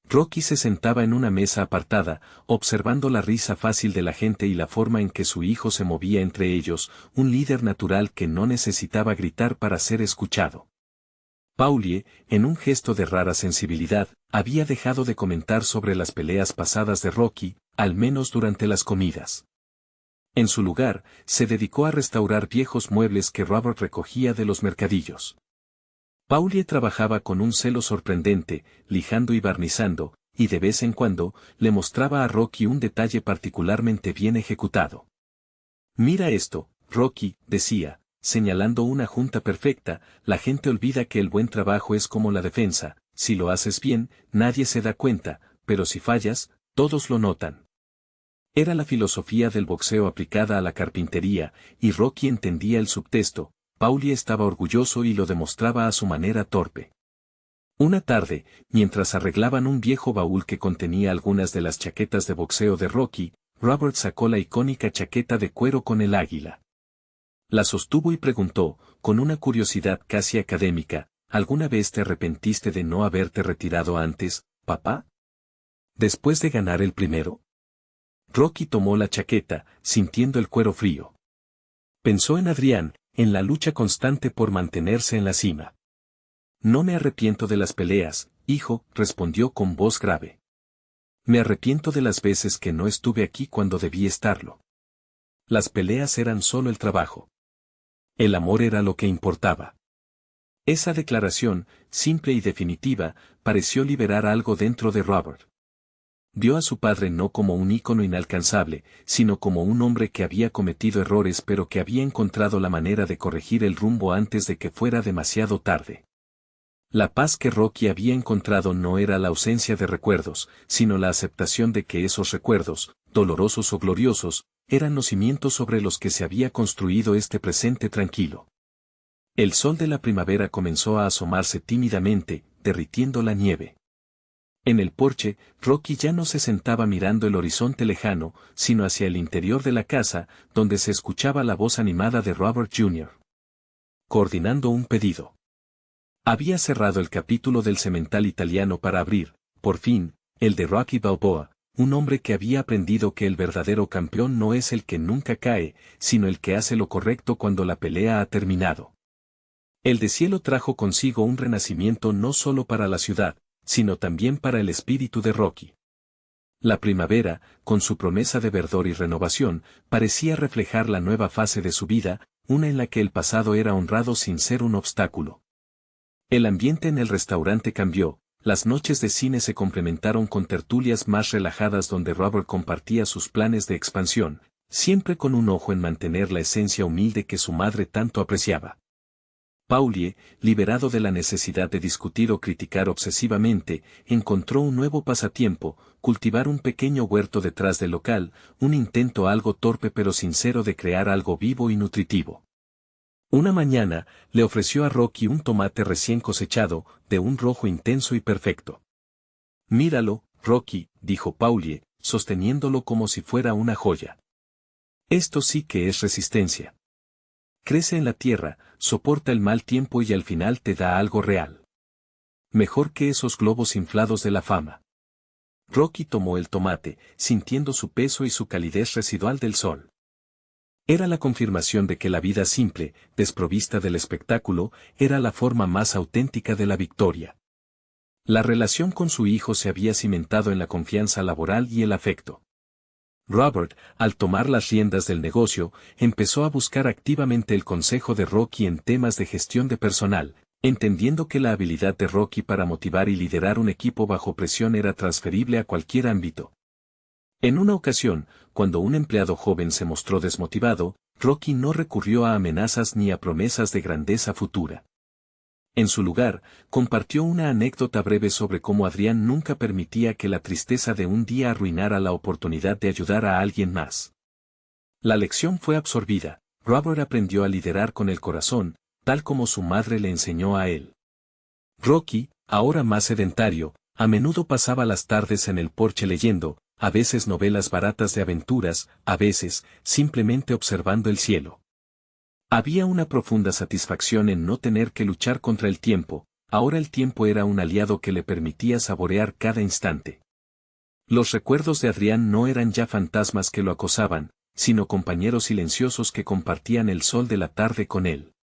Rocky se sentaba en una mesa apartada, observando la risa fácil de la gente y la forma en que su hijo se movía entre ellos, un líder natural que no necesitaba gritar para ser escuchado. Paulie, en un gesto de rara sensibilidad, había dejado de comentar sobre las peleas pasadas de Rocky, al menos durante las comidas. En su lugar, se dedicó a restaurar viejos muebles que Robert recogía de los mercadillos. Paulie trabajaba con un celo sorprendente, lijando y barnizando, y de vez en cuando, le mostraba a Rocky un detalle particularmente bien ejecutado. «Mira esto, Rocky», decía, señalando una junta perfecta, «la gente olvida que el buen trabajo es como la defensa, si lo haces bien, nadie se da cuenta, pero si fallas, todos lo notan». Era la filosofía del boxeo aplicada a la carpintería, y Rocky entendía el subtexto. Paulie estaba orgulloso y lo demostraba a su manera torpe. Una tarde, mientras arreglaban un viejo baúl que contenía algunas de las chaquetas de boxeo de Rocky, Robert sacó la icónica chaqueta de cuero con el águila. La sostuvo y preguntó, con una curiosidad casi académica, ¿alguna vez te arrepentiste de no haberte retirado antes, papá? ¿Después de ganar el primero? Rocky tomó la chaqueta, sintiendo el cuero frío. Pensó en Adrián, en la lucha constante por mantenerse en la cima. «No me arrepiento de las peleas, hijo», respondió con voz grave. «Me arrepiento de las veces que no estuve aquí cuando debí estarlo. Las peleas eran solo el trabajo. El amor era lo que importaba. Esa declaración, simple y definitiva, pareció liberar algo dentro de Robert. Vio a su padre no como un ícono inalcanzable, sino como un hombre que había cometido errores pero que había encontrado la manera de corregir el rumbo antes de que fuera demasiado tarde. La paz que Rocky había encontrado no era la ausencia de recuerdos, sino la aceptación de que esos recuerdos, dolorosos o gloriosos, eran los cimientos sobre los que se había construido este presente tranquilo. El sol de la primavera comenzó a asomarse tímidamente, derritiendo la nieve. En el porche, Rocky ya no se sentaba mirando el horizonte lejano, sino hacia el interior de la casa, donde se escuchaba la voz animada de Robert Jr. coordinando un pedido. Había cerrado el capítulo del semental italiano para abrir, por fin, el de Rocky Balboa, un hombre que había aprendido que el verdadero campeón no es el que nunca cae, sino el que hace lo correcto cuando la pelea ha terminado. El deshielo trajo consigo un renacimiento no solo para la ciudad, sino también para el espíritu de Rocky. La primavera, con su promesa de verdor y renovación, parecía reflejar la nueva fase de su vida, una en la que el pasado era honrado sin ser un obstáculo. El ambiente en el restaurante cambió, las noches de cine se complementaron con tertulias más relajadas donde Robert compartía sus planes de expansión, siempre con un ojo en mantener la esencia humilde que su madre tanto apreciaba. Paulie, liberado de la necesidad de discutir o criticar obsesivamente, encontró un nuevo pasatiempo, cultivar un pequeño huerto detrás del local, un intento algo torpe pero sincero de crear algo vivo y nutritivo. Una mañana, le ofreció a Rocky un tomate recién cosechado, de un rojo intenso y perfecto. «Míralo, Rocky», dijo Paulie, sosteniéndolo como si fuera una joya. «Esto sí que es resistencia. Crece en la tierra, soporta el mal tiempo y al final te da algo real. Mejor que esos globos inflados de la fama». Rocky tomó el tomate, sintiendo su peso y su calidez residual del sol. Era la confirmación de que la vida simple, desprovista del espectáculo, era la forma más auténtica de la victoria. La relación con su hijo se había cimentado en la confianza laboral y el afecto. Robert, al tomar las riendas del negocio, empezó a buscar activamente el consejo de Rocky en temas de gestión de personal, entendiendo que la habilidad de Rocky para motivar y liderar un equipo bajo presión era transferible a cualquier ámbito. En una ocasión, cuando un empleado joven se mostró desmotivado, Rocky no recurrió a amenazas ni a promesas de grandeza futura. En su lugar, compartió una anécdota breve sobre cómo Adrián nunca permitía que la tristeza de un día arruinara la oportunidad de ayudar a alguien más. La lección fue absorbida, Robert aprendió a liderar con el corazón, tal como su madre le enseñó a él. Rocky, ahora más sedentario, a menudo pasaba las tardes en el porche leyendo, a veces novelas baratas de aventuras, a veces, simplemente observando el cielo. Había una profunda satisfacción en no tener que luchar contra el tiempo, ahora el tiempo era un aliado que le permitía saborear cada instante. Los recuerdos de Adrián no eran ya fantasmas que lo acosaban, sino compañeros silenciosos que compartían el sol de la tarde con él.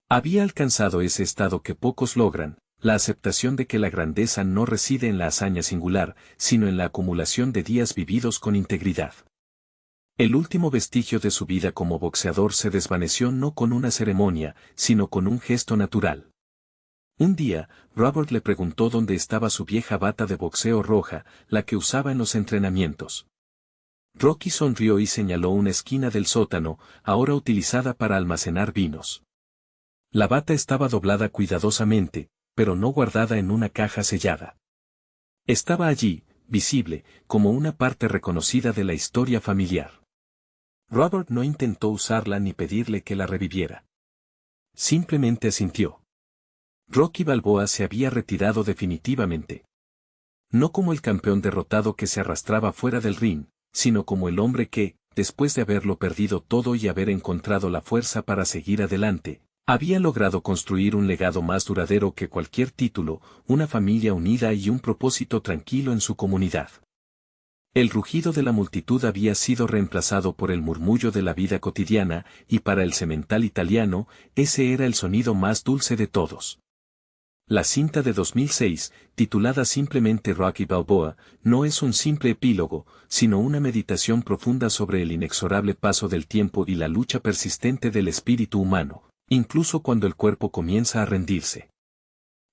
Había alcanzado ese estado que pocos logran, la aceptación de que la grandeza no reside en la hazaña singular, sino en la acumulación de días vividos con integridad. El último vestigio de su vida como boxeador se desvaneció no con una ceremonia, sino con un gesto natural. Un día, Robert le preguntó dónde estaba su vieja bata de boxeo roja, la que usaba en los entrenamientos. Rocky sonrió y señaló una esquina del sótano, ahora utilizada para almacenar vinos. La bata estaba doblada cuidadosamente, pero no guardada en una caja sellada. Estaba allí, visible, como una parte reconocida de la historia familiar. Robert no intentó usarla ni pedirle que la reviviera. Simplemente asintió. Rocky Balboa se había retirado definitivamente. No como el campeón derrotado que se arrastraba fuera del ring, sino como el hombre que, después de haberlo perdido todo y haber encontrado la fuerza para seguir adelante, había logrado construir un legado más duradero que cualquier título, una familia unida y un propósito tranquilo en su comunidad. El rugido de la multitud había sido reemplazado por el murmullo de la vida cotidiana, y para el semental italiano, ese era el sonido más dulce de todos. La cinta de 2006, titulada simplemente Rocky Balboa, no es un simple epílogo, sino una meditación profunda sobre el inexorable paso del tiempo y la lucha persistente del espíritu humano, incluso cuando el cuerpo comienza a rendirse.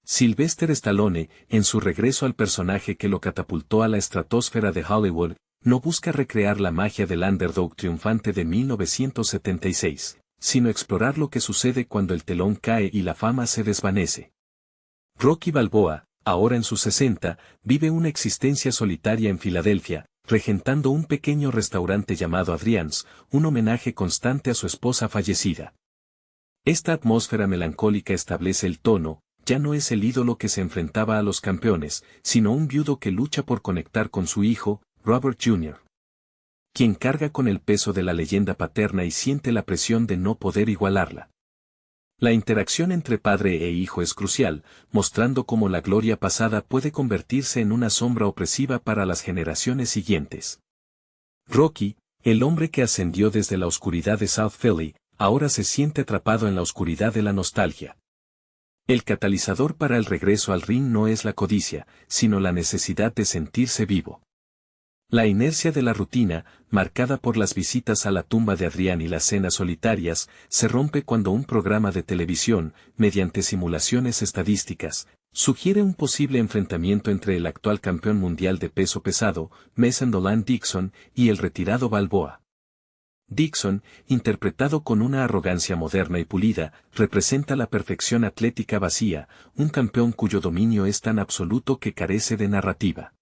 Sylvester Stallone, en su regreso al personaje que lo catapultó a la estratosfera de Hollywood, no busca recrear la magia del underdog triunfante de 1976, sino explorar lo que sucede cuando el telón cae y la fama se desvanece. Rocky Balboa, ahora en sus 60, vive una existencia solitaria en Filadelfia, regentando un pequeño restaurante llamado Adrian's, un homenaje constante a su esposa fallecida. Esta atmósfera melancólica establece el tono. Ya no es el ídolo que se enfrentaba a los campeones, sino un viudo que lucha por conectar con su hijo, Robert Jr., quien carga con el peso de la leyenda paterna y siente la presión de no poder igualarla. La interacción entre padre e hijo es crucial, mostrando cómo la gloria pasada puede convertirse en una sombra opresiva para las generaciones siguientes. Rocky, el hombre que ascendió desde la oscuridad de South Philly, ahora se siente atrapado en la oscuridad de la nostalgia. El catalizador para el regreso al ring no es la codicia, sino la necesidad de sentirse vivo. La inercia de la rutina, marcada por las visitas a la tumba de Adrián y las cenas solitarias, se rompe cuando un programa de televisión, mediante simulaciones estadísticas, sugiere un posible enfrentamiento entre el actual campeón mundial de peso pesado, Mason Dolan Dixon, y el retirado Balboa. Dixon, interpretado con una arrogancia moderna y pulida, representa la perfección atlética vacía, un campeón cuyo dominio es tan absoluto que carece de narrativa.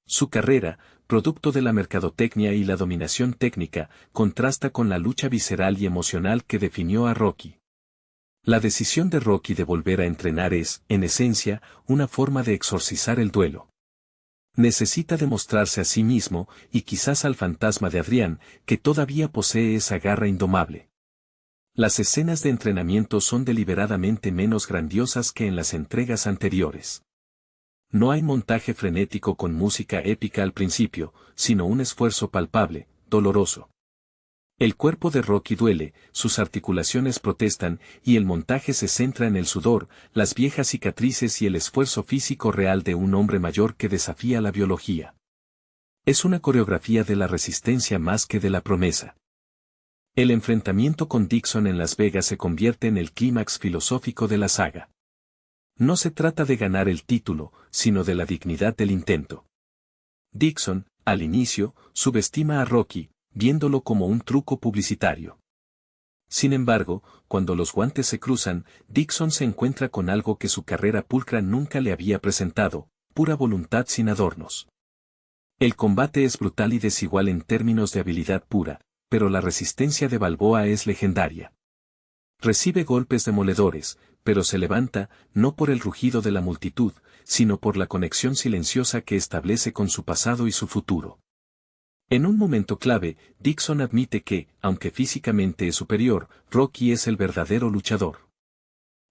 Su carrera, producto de la mercadotecnia y la dominación técnica, contrasta con la lucha visceral y emocional que definió a Rocky. La decisión de Rocky de volver a entrenar es, en esencia, una forma de exorcizar el duelo. Necesita demostrarse a sí mismo, y quizás al fantasma de Adrián, que todavía posee esa garra indomable. Las escenas de entrenamiento son deliberadamente menos grandiosas que en las entregas anteriores. No hay montaje frenético con música épica al principio, sino un esfuerzo palpable, doloroso. El cuerpo de Rocky duele, sus articulaciones protestan, y el montaje se centra en el sudor, las viejas cicatrices y el esfuerzo físico real de un hombre mayor que desafía la biología. Es una coreografía de la resistencia más que de la promesa. El enfrentamiento con Dixon en Las Vegas se convierte en el clímax filosófico de la saga. No se trata de ganar el título, sino de la dignidad del intento. Dixon, al inicio, subestima a Rocky, viéndolo como un truco publicitario. Sin embargo, cuando los guantes se cruzan, Dixon se encuentra con algo que su carrera pulcra nunca le había presentado, pura voluntad sin adornos. El combate es brutal y desigual en términos de habilidad pura, pero la resistencia de Balboa es legendaria. Recibe golpes demoledores, pero se levanta, no por el rugido de la multitud, sino por la conexión silenciosa que establece con su pasado y su futuro. En un momento clave, Dixon admite que, aunque físicamente es superior, Rocky es el verdadero luchador.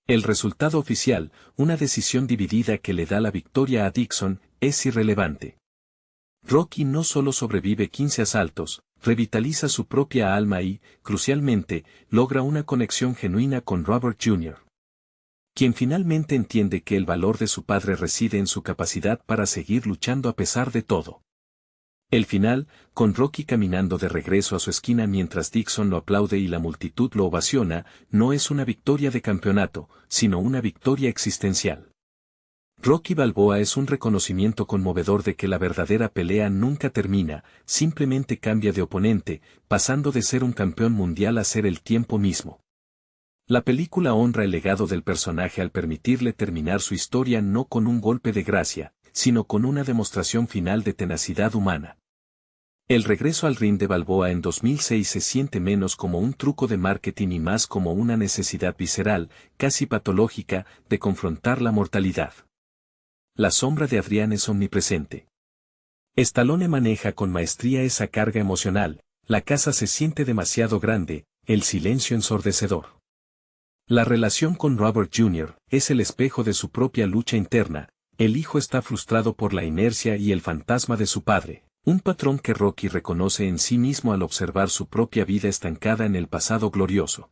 El resultado oficial, una decisión dividida que le da la victoria a Dixon, es irrelevante. Rocky no solo sobrevive 15 asaltos, revitaliza su propia alma y, crucialmente, logra una conexión genuina con Robert Jr., quien finalmente entiende que el valor de su padre reside en su capacidad para seguir luchando a pesar de todo. El final, con Rocky caminando de regreso a su esquina mientras Dixon lo aplaude y la multitud lo ovaciona, no es una victoria de campeonato, sino una victoria existencial. Rocky Balboa es un reconocimiento conmovedor de que la verdadera pelea nunca termina, simplemente cambia de oponente, pasando de ser un campeón mundial a ser el tiempo mismo. La película honra el legado del personaje al permitirle terminar su historia no con un golpe de gracia, sino con una demostración final de tenacidad humana. El regreso al ring de Balboa en 2006 se siente menos como un truco de marketing y más como una necesidad visceral, casi patológica, de confrontar la mortalidad. La sombra de Adrián es omnipresente. Stallone maneja con maestría esa carga emocional, la casa se siente demasiado grande, el silencio ensordecedor. La relación con Robert Jr. es el espejo de su propia lucha interna, el hijo está frustrado por la inercia y el fantasma de su padre, un patrón que Rocky reconoce en sí mismo al observar su propia vida estancada en el pasado glorioso.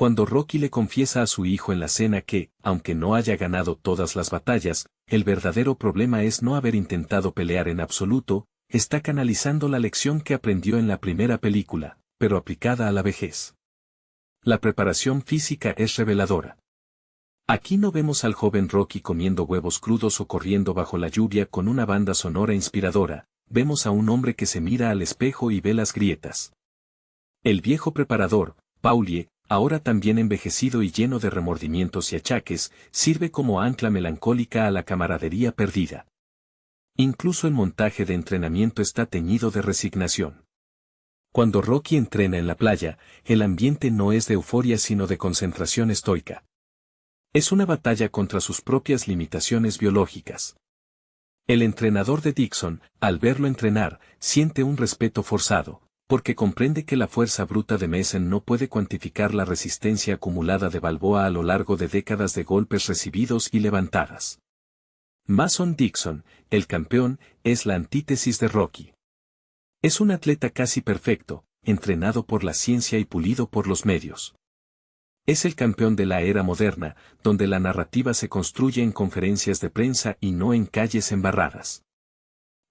Cuando Rocky le confiesa a su hijo en la cena que, aunque no haya ganado todas las batallas, el verdadero problema es no haber intentado pelear en absoluto, está canalizando la lección que aprendió en la primera película, pero aplicada a la vejez. La preparación física es reveladora. Aquí no vemos al joven Rocky comiendo huevos crudos o corriendo bajo la lluvia con una banda sonora inspiradora, vemos a un hombre que se mira al espejo y ve las grietas. El viejo preparador, Paulie, ahora también envejecido y lleno de remordimientos y achaques, sirve como ancla melancólica a la camaradería perdida. Incluso el montaje de entrenamiento está teñido de resignación. Cuando Rocky entrena en la playa, el ambiente no es de euforia sino de concentración estoica. Es una batalla contra sus propias limitaciones biológicas. El entrenador de Dixon, al verlo entrenar, siente un respeto forzado, porque comprende que la fuerza bruta de Mason no puede cuantificar la resistencia acumulada de Balboa a lo largo de décadas de golpes recibidos y levantadas. Mason Dixon, el campeón, es la antítesis de Rocky. Es un atleta casi perfecto, entrenado por la ciencia y pulido por los medios. Es el campeón de la era moderna, donde la narrativa se construye en conferencias de prensa y no en calles embarradas.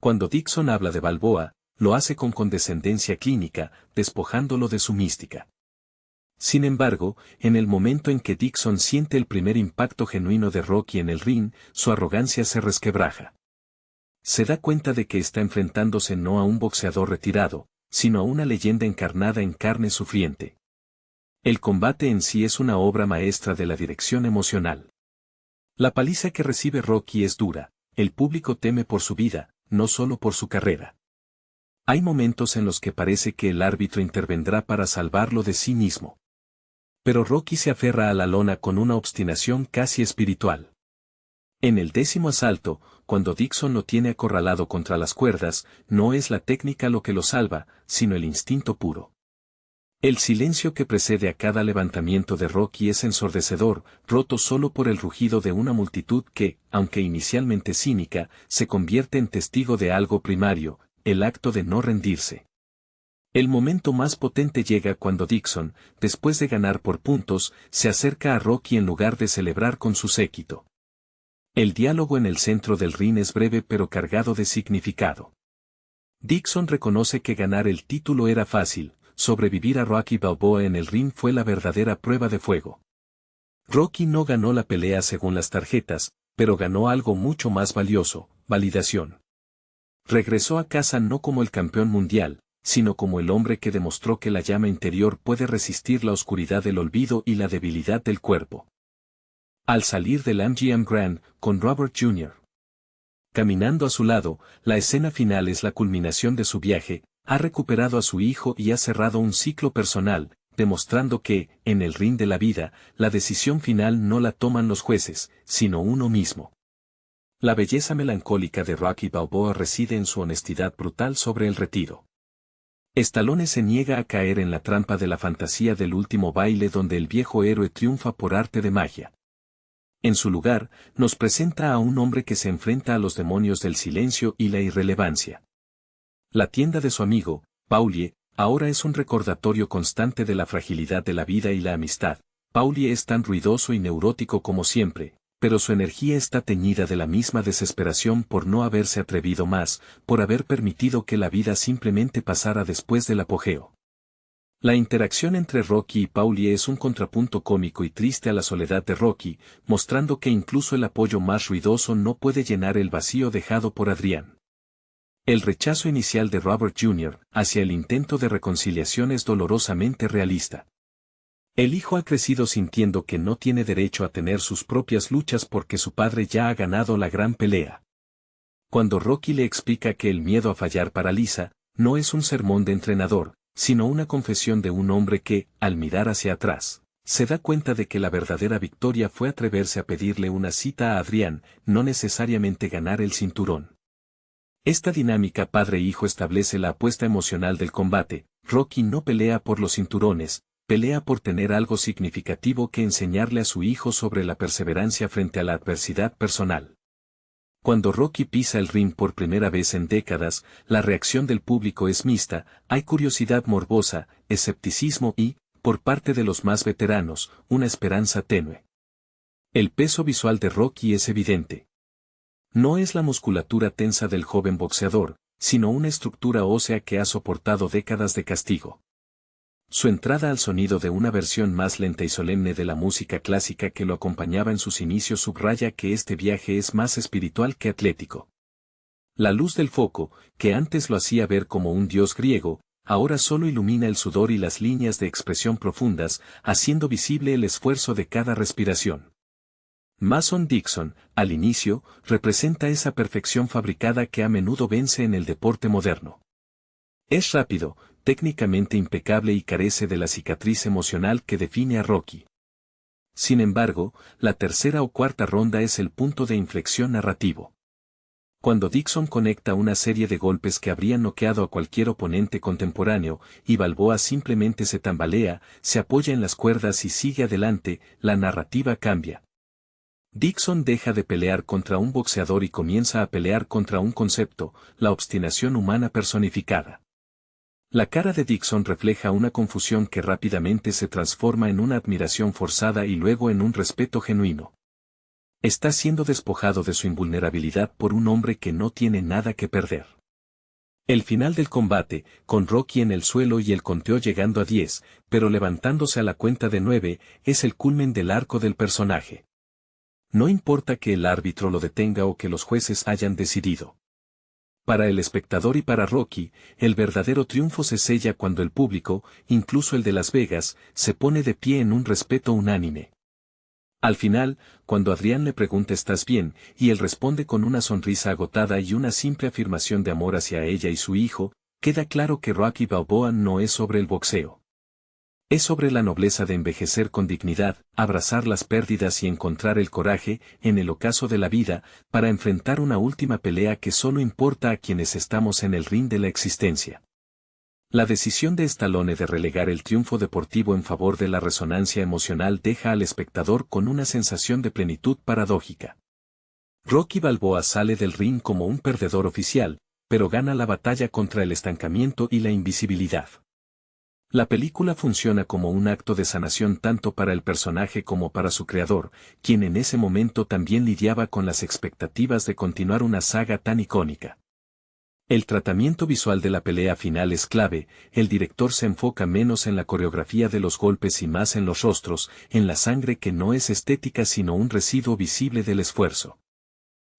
Cuando Dixon habla de Balboa, lo hace con condescendencia clínica, despojándolo de su mística. Sin embargo, en el momento en que Dixon siente el primer impacto genuino de Rocky en el ring, su arrogancia se resquebraja. Se da cuenta de que está enfrentándose no a un boxeador retirado, sino a una leyenda encarnada en carne sufriente. El combate en sí es una obra maestra de la dirección emocional. La paliza que recibe Rocky es dura, el público teme por su vida, no solo por su carrera. Hay momentos en los que parece que el árbitro intervendrá para salvarlo de sí mismo. Pero Rocky se aferra a la lona con una obstinación casi espiritual. En el 10º asalto, cuando Dixon lo tiene acorralado contra las cuerdas, no es la técnica lo que lo salva, sino el instinto puro. El silencio que precede a cada levantamiento de Rocky es ensordecedor, roto solo por el rugido de una multitud que, aunque inicialmente cínica, se convierte en testigo de algo primario, el acto de no rendirse. El momento más potente llega cuando Dixon, después de ganar por puntos, se acerca a Rocky en lugar de celebrar con su séquito. El diálogo en el centro del ring es breve pero cargado de significado. Dixon reconoce que ganar el título era fácil, sobrevivir a Rocky Balboa en el ring fue la verdadera prueba de fuego. Rocky no ganó la pelea según las tarjetas, pero ganó algo mucho más valioso, validación. Regresó a casa no como el campeón mundial, sino como el hombre que demostró que la llama interior puede resistir la oscuridad del olvido y la debilidad del cuerpo. Al salir del MGM Grand, con Robert Jr. caminando a su lado, la escena final es la culminación de su viaje, ha recuperado a su hijo y ha cerrado un ciclo personal, demostrando que, en el ring de la vida, la decisión final no la toman los jueces, sino uno mismo. La belleza melancólica de Rocky Balboa reside en su honestidad brutal sobre el retiro. Stallone se niega a caer en la trampa de la fantasía del último baile donde el viejo héroe triunfa por arte de magia. En su lugar, nos presenta a un hombre que se enfrenta a los demonios del silencio y la irrelevancia. La tienda de su amigo, Paulie, ahora es un recordatorio constante de la fragilidad de la vida y la amistad. Paulie es tan ruidoso y neurótico como siempre, pero su energía está teñida de la misma desesperación por no haberse atrevido más, por haber permitido que la vida simplemente pasara después del apogeo. La interacción entre Rocky y Paulie es un contrapunto cómico y triste a la soledad de Rocky, mostrando que incluso el apoyo más ruidoso no puede llenar el vacío dejado por Adrián. El rechazo inicial de Robert Jr. hacia el intento de reconciliación es dolorosamente realista. El hijo ha crecido sintiendo que no tiene derecho a tener sus propias luchas porque su padre ya ha ganado la gran pelea. Cuando Rocky le explica que el miedo a fallar paraliza, no es un sermón de entrenador, sino una confesión de un hombre que, al mirar hacia atrás, se da cuenta de que la verdadera victoria fue atreverse a pedirle una cita a Adrián, no necesariamente ganar el cinturón. Esta dinámica padre-hijo establece la apuesta emocional del combate. Rocky no pelea por los cinturones, pelea por tener algo significativo que enseñarle a su hijo sobre la perseverancia frente a la adversidad personal. Cuando Rocky pisa el ring por primera vez en décadas, la reacción del público es mixta, hay curiosidad morbosa, escepticismo y, por parte de los más veteranos, una esperanza tenue. El peso visual de Rocky es evidente. No es la musculatura tensa del joven boxeador, sino una estructura ósea que ha soportado décadas de castigo. Su entrada al sonido de una versión más lenta y solemne de la música clásica que lo acompañaba en sus inicios subraya que este viaje es más espiritual que atlético. La luz del foco, que antes lo hacía ver como un dios griego, ahora solo ilumina el sudor y las líneas de expresión profundas, haciendo visible el esfuerzo de cada respiración. Mason Dixon, al inicio, representa esa perfección fabricada que a menudo vence en el deporte moderno. Es rápido, técnicamente impecable y carece de la cicatriz emocional que define a Rocky. Sin embargo, la tercera o cuarta ronda es el punto de inflexión narrativo. Cuando Dixon conecta una serie de golpes que habrían noqueado a cualquier oponente contemporáneo, y Balboa simplemente se tambalea, se apoya en las cuerdas y sigue adelante, la narrativa cambia. Dixon deja de pelear contra un boxeador y comienza a pelear contra un concepto, la obstinación humana personificada. La cara de Dixon refleja una confusión que rápidamente se transforma en una admiración forzada y luego en un respeto genuino. Está siendo despojado de su invulnerabilidad por un hombre que no tiene nada que perder. El final del combate, con Rocky en el suelo y el conteo llegando a 10, pero levantándose a la cuenta de 9, es el culmen del arco del personaje. No importa que el árbitro lo detenga o que los jueces hayan decidido. Para el espectador y para Rocky, el verdadero triunfo se sella cuando el público, incluso el de Las Vegas, se pone de pie en un respeto unánime. Al final, cuando Adrián le pregunta ¿estás bien? Y él responde con una sonrisa agotada y una simple afirmación de amor hacia ella y su hijo, queda claro que Rocky Balboa no es sobre el boxeo. Es sobre la nobleza de envejecer con dignidad, abrazar las pérdidas y encontrar el coraje, en el ocaso de la vida, para enfrentar una última pelea que solo importa a quienes estamos en el ring de la existencia. La decisión de Stallone de relegar el triunfo deportivo en favor de la resonancia emocional deja al espectador con una sensación de plenitud paradójica. Rocky Balboa sale del ring como un perdedor oficial, pero gana la batalla contra el estancamiento y la invisibilidad. La película funciona como un acto de sanación tanto para el personaje como para su creador, quien en ese momento también lidiaba con las expectativas de continuar una saga tan icónica. El tratamiento visual de la pelea final es clave, el director se enfoca menos en la coreografía de los golpes y más en los rostros, en la sangre que no es estética sino un residuo visible del esfuerzo.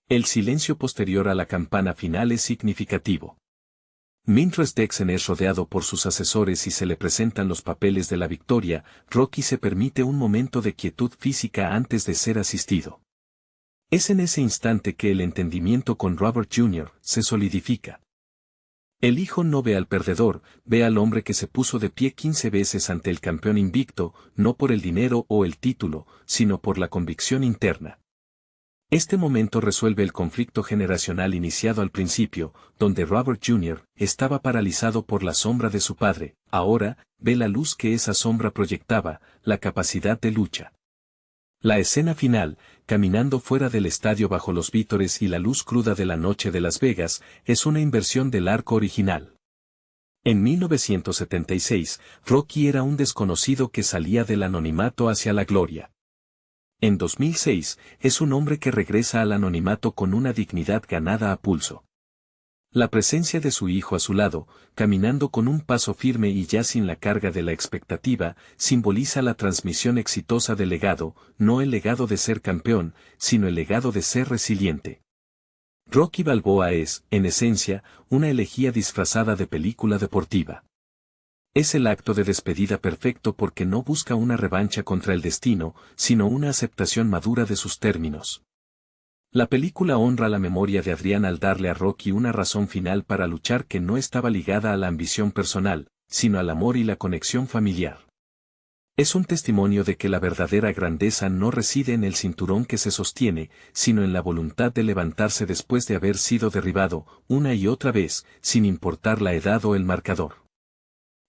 El silencio posterior a la campana final es significativo. Mientras Dixon es rodeado por sus asesores y se le presentan los papeles de la victoria, Rocky se permite un momento de quietud física antes de ser asistido. Es en ese instante que el entendimiento con Robert Jr. se solidifica. El hijo no ve al perdedor, ve al hombre que se puso de pie 15 veces ante el campeón invicto, no por el dinero o el título, sino por la convicción interna. Este momento resuelve el conflicto generacional iniciado al principio, donde Robert Jr. estaba paralizado por la sombra de su padre, ahora, ve la luz que esa sombra proyectaba, la capacidad de lucha. La escena final, caminando fuera del estadio bajo los vítores y la luz cruda de la noche de Las Vegas, es una inversión del arco original. En 1976, Rocky era un desconocido que salía del anonimato hacia la gloria. En 2006, es un hombre que regresa al anonimato con una dignidad ganada a pulso. La presencia de su hijo a su lado, caminando con un paso firme y ya sin la carga de la expectativa, simboliza la transmisión exitosa del legado, no el legado de ser campeón, sino el legado de ser resiliente. Rocky Balboa es, en esencia, una elegía disfrazada de película deportiva. Es el acto de despedida perfecto porque no busca una revancha contra el destino, sino una aceptación madura de sus términos. La película honra la memoria de Adrián al darle a Rocky una razón final para luchar que no estaba ligada a la ambición personal, sino al amor y la conexión familiar. Es un testimonio de que la verdadera grandeza no reside en el cinturón que se sostiene, sino en la voluntad de levantarse después de haber sido derribado, una y otra vez, sin importar la edad o el marcador.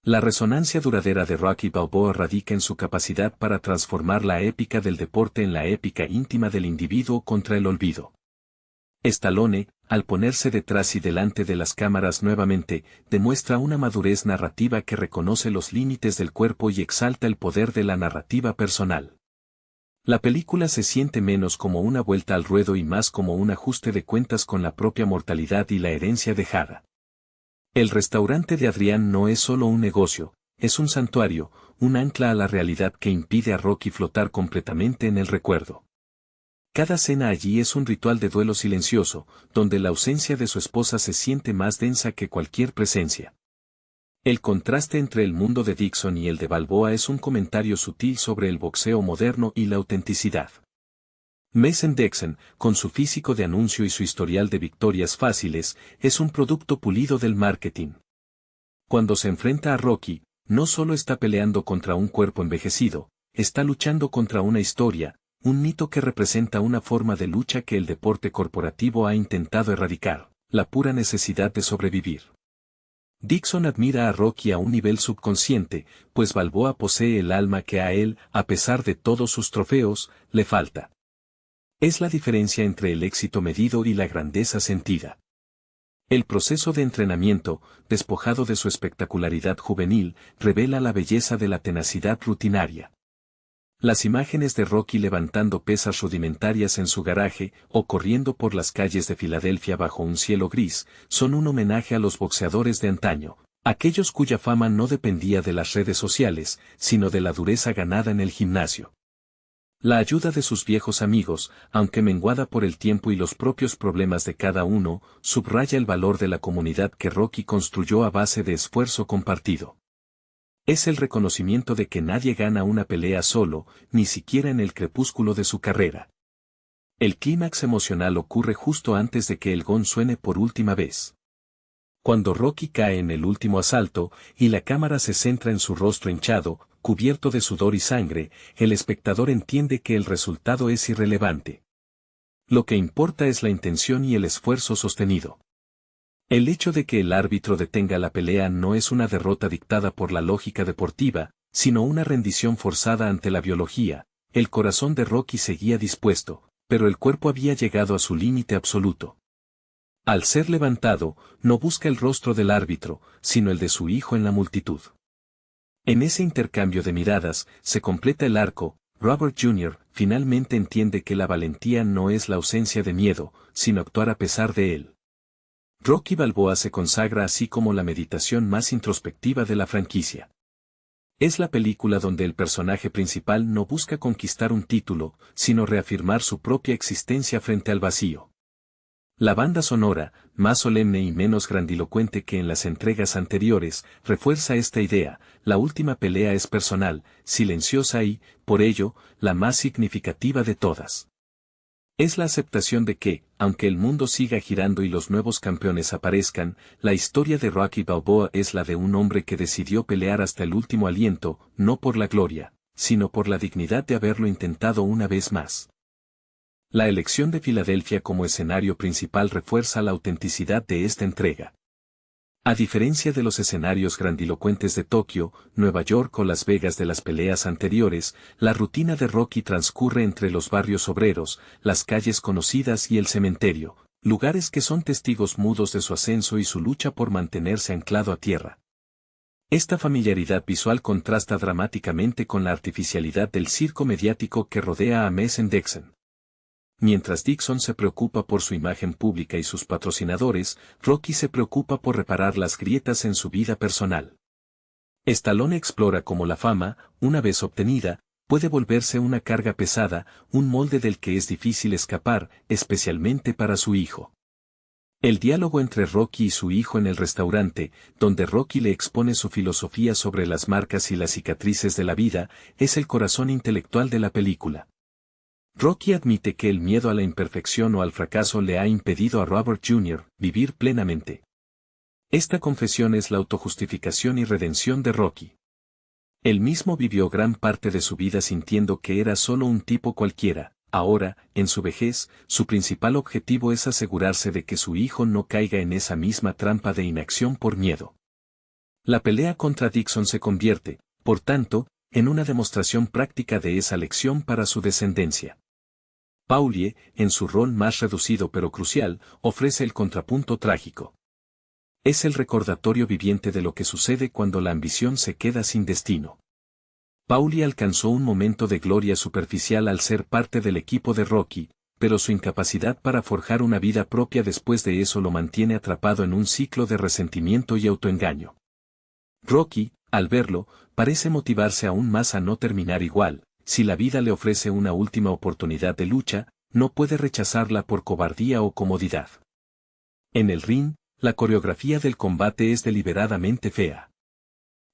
La resonancia duradera de Rocky Balboa radica en su capacidad para transformar la épica del deporte en la épica íntima del individuo contra el olvido. Stallone, al ponerse detrás y delante de las cámaras nuevamente, demuestra una madurez narrativa que reconoce los límites del cuerpo y exalta el poder de la narrativa personal. La película se siente menos como una vuelta al ruedo y más como un ajuste de cuentas con la propia mortalidad y la herencia dejada. El restaurante de Adrián no es solo un negocio, es un santuario, un ancla a la realidad que impide a Rocky flotar completamente en el recuerdo. Cada cena allí es un ritual de duelo silencioso, donde la ausencia de su esposa se siente más densa que cualquier presencia. El contraste entre el mundo de Dixon y el de Balboa es un comentario sutil sobre el boxeo moderno y la autenticidad. Mason Dixon, con su físico de anuncio y su historial de victorias fáciles, es un producto pulido del marketing. Cuando se enfrenta a Rocky, no solo está peleando contra un cuerpo envejecido, está luchando contra una historia, un mito que representa una forma de lucha que el deporte corporativo ha intentado erradicar, la pura necesidad de sobrevivir. Dixon admira a Rocky a un nivel subconsciente, pues Balboa posee el alma que a él, a pesar de todos sus trofeos, le falta. Es la diferencia entre el éxito medido y la grandeza sentida. El proceso de entrenamiento, despojado de su espectacularidad juvenil, revela la belleza de la tenacidad rutinaria. Las imágenes de Rocky levantando pesas rudimentarias en su garaje o corriendo por las calles de Filadelfia bajo un cielo gris, son un homenaje a los boxeadores de antaño, aquellos cuya fama no dependía de las redes sociales, sino de la dureza ganada en el gimnasio. La ayuda de sus viejos amigos, aunque menguada por el tiempo y los propios problemas de cada uno, subraya el valor de la comunidad que Rocky construyó a base de esfuerzo compartido. Es el reconocimiento de que nadie gana una pelea solo, ni siquiera en el crepúsculo de su carrera. El clímax emocional ocurre justo antes de que el gong suene por última vez. Cuando Rocky cae en el último asalto, y la cámara se centra en su rostro hinchado, cubierto de sudor y sangre, el espectador entiende que el resultado es irrelevante. Lo que importa es la intención y el esfuerzo sostenido. El hecho de que el árbitro detenga la pelea no es una derrota dictada por la lógica deportiva, sino una rendición forzada ante la biología. El corazón de Rocky seguía dispuesto, pero el cuerpo había llegado a su límite absoluto. Al ser levantado, no busca el rostro del árbitro, sino el de su hijo en la multitud. En ese intercambio de miradas, se completa el arco. Robert Jr. finalmente entiende que la valentía no es la ausencia de miedo, sino actuar a pesar de él. Rocky Balboa se consagra así como la meditación más introspectiva de la franquicia. Es la película donde el personaje principal no busca conquistar un título, sino reafirmar su propia existencia frente al vacío. La banda sonora, más solemne y menos grandilocuente que en las entregas anteriores, refuerza esta idea: la última pelea es personal, silenciosa y, por ello, la más significativa de todas. Es la aceptación de que, aunque el mundo siga girando y los nuevos campeones aparezcan, la historia de Rocky Balboa es la de un hombre que decidió pelear hasta el último aliento, no por la gloria, sino por la dignidad de haberlo intentado una vez más. La elección de Filadelfia como escenario principal refuerza la autenticidad de esta entrega. A diferencia de los escenarios grandilocuentes de Tokio, Nueva York o Las Vegas de las peleas anteriores, la rutina de Rocky transcurre entre los barrios obreros, las calles conocidas y el cementerio, lugares que son testigos mudos de su ascenso y su lucha por mantenerse anclado a tierra. Esta familiaridad visual contrasta dramáticamente con la artificialidad del circo mediático que rodea a Mason Dixon. Mientras Dixon se preocupa por su imagen pública y sus patrocinadores, Rocky se preocupa por reparar las grietas en su vida personal. Stallone explora cómo la fama, una vez obtenida, puede volverse una carga pesada, un molde del que es difícil escapar, especialmente para su hijo. El diálogo entre Rocky y su hijo en el restaurante, donde Rocky le expone su filosofía sobre las marcas y las cicatrices de la vida, es el corazón intelectual de la película. Rocky admite que el miedo a la imperfección o al fracaso le ha impedido a Robert Jr. vivir plenamente. Esta confesión es la autojustificación y redención de Rocky. Él mismo vivió gran parte de su vida sintiendo que era solo un tipo cualquiera. Ahora, en su vejez, su principal objetivo es asegurarse de que su hijo no caiga en esa misma trampa de inacción por miedo. La pelea contra Dixon se convierte, por tanto, en una demostración práctica de esa lección para su descendencia. Paulie, en su rol más reducido pero crucial, ofrece el contrapunto trágico. Es el recordatorio viviente de lo que sucede cuando la ambición se queda sin destino. Paulie alcanzó un momento de gloria superficial al ser parte del equipo de Rocky, pero su incapacidad para forjar una vida propia después de eso lo mantiene atrapado en un ciclo de resentimiento y autoengaño. Rocky, al verlo, parece motivarse aún más a no terminar igual. Si la vida le ofrece una última oportunidad de lucha, no puede rechazarla por cobardía o comodidad. En el ring, la coreografía del combate es deliberadamente fea.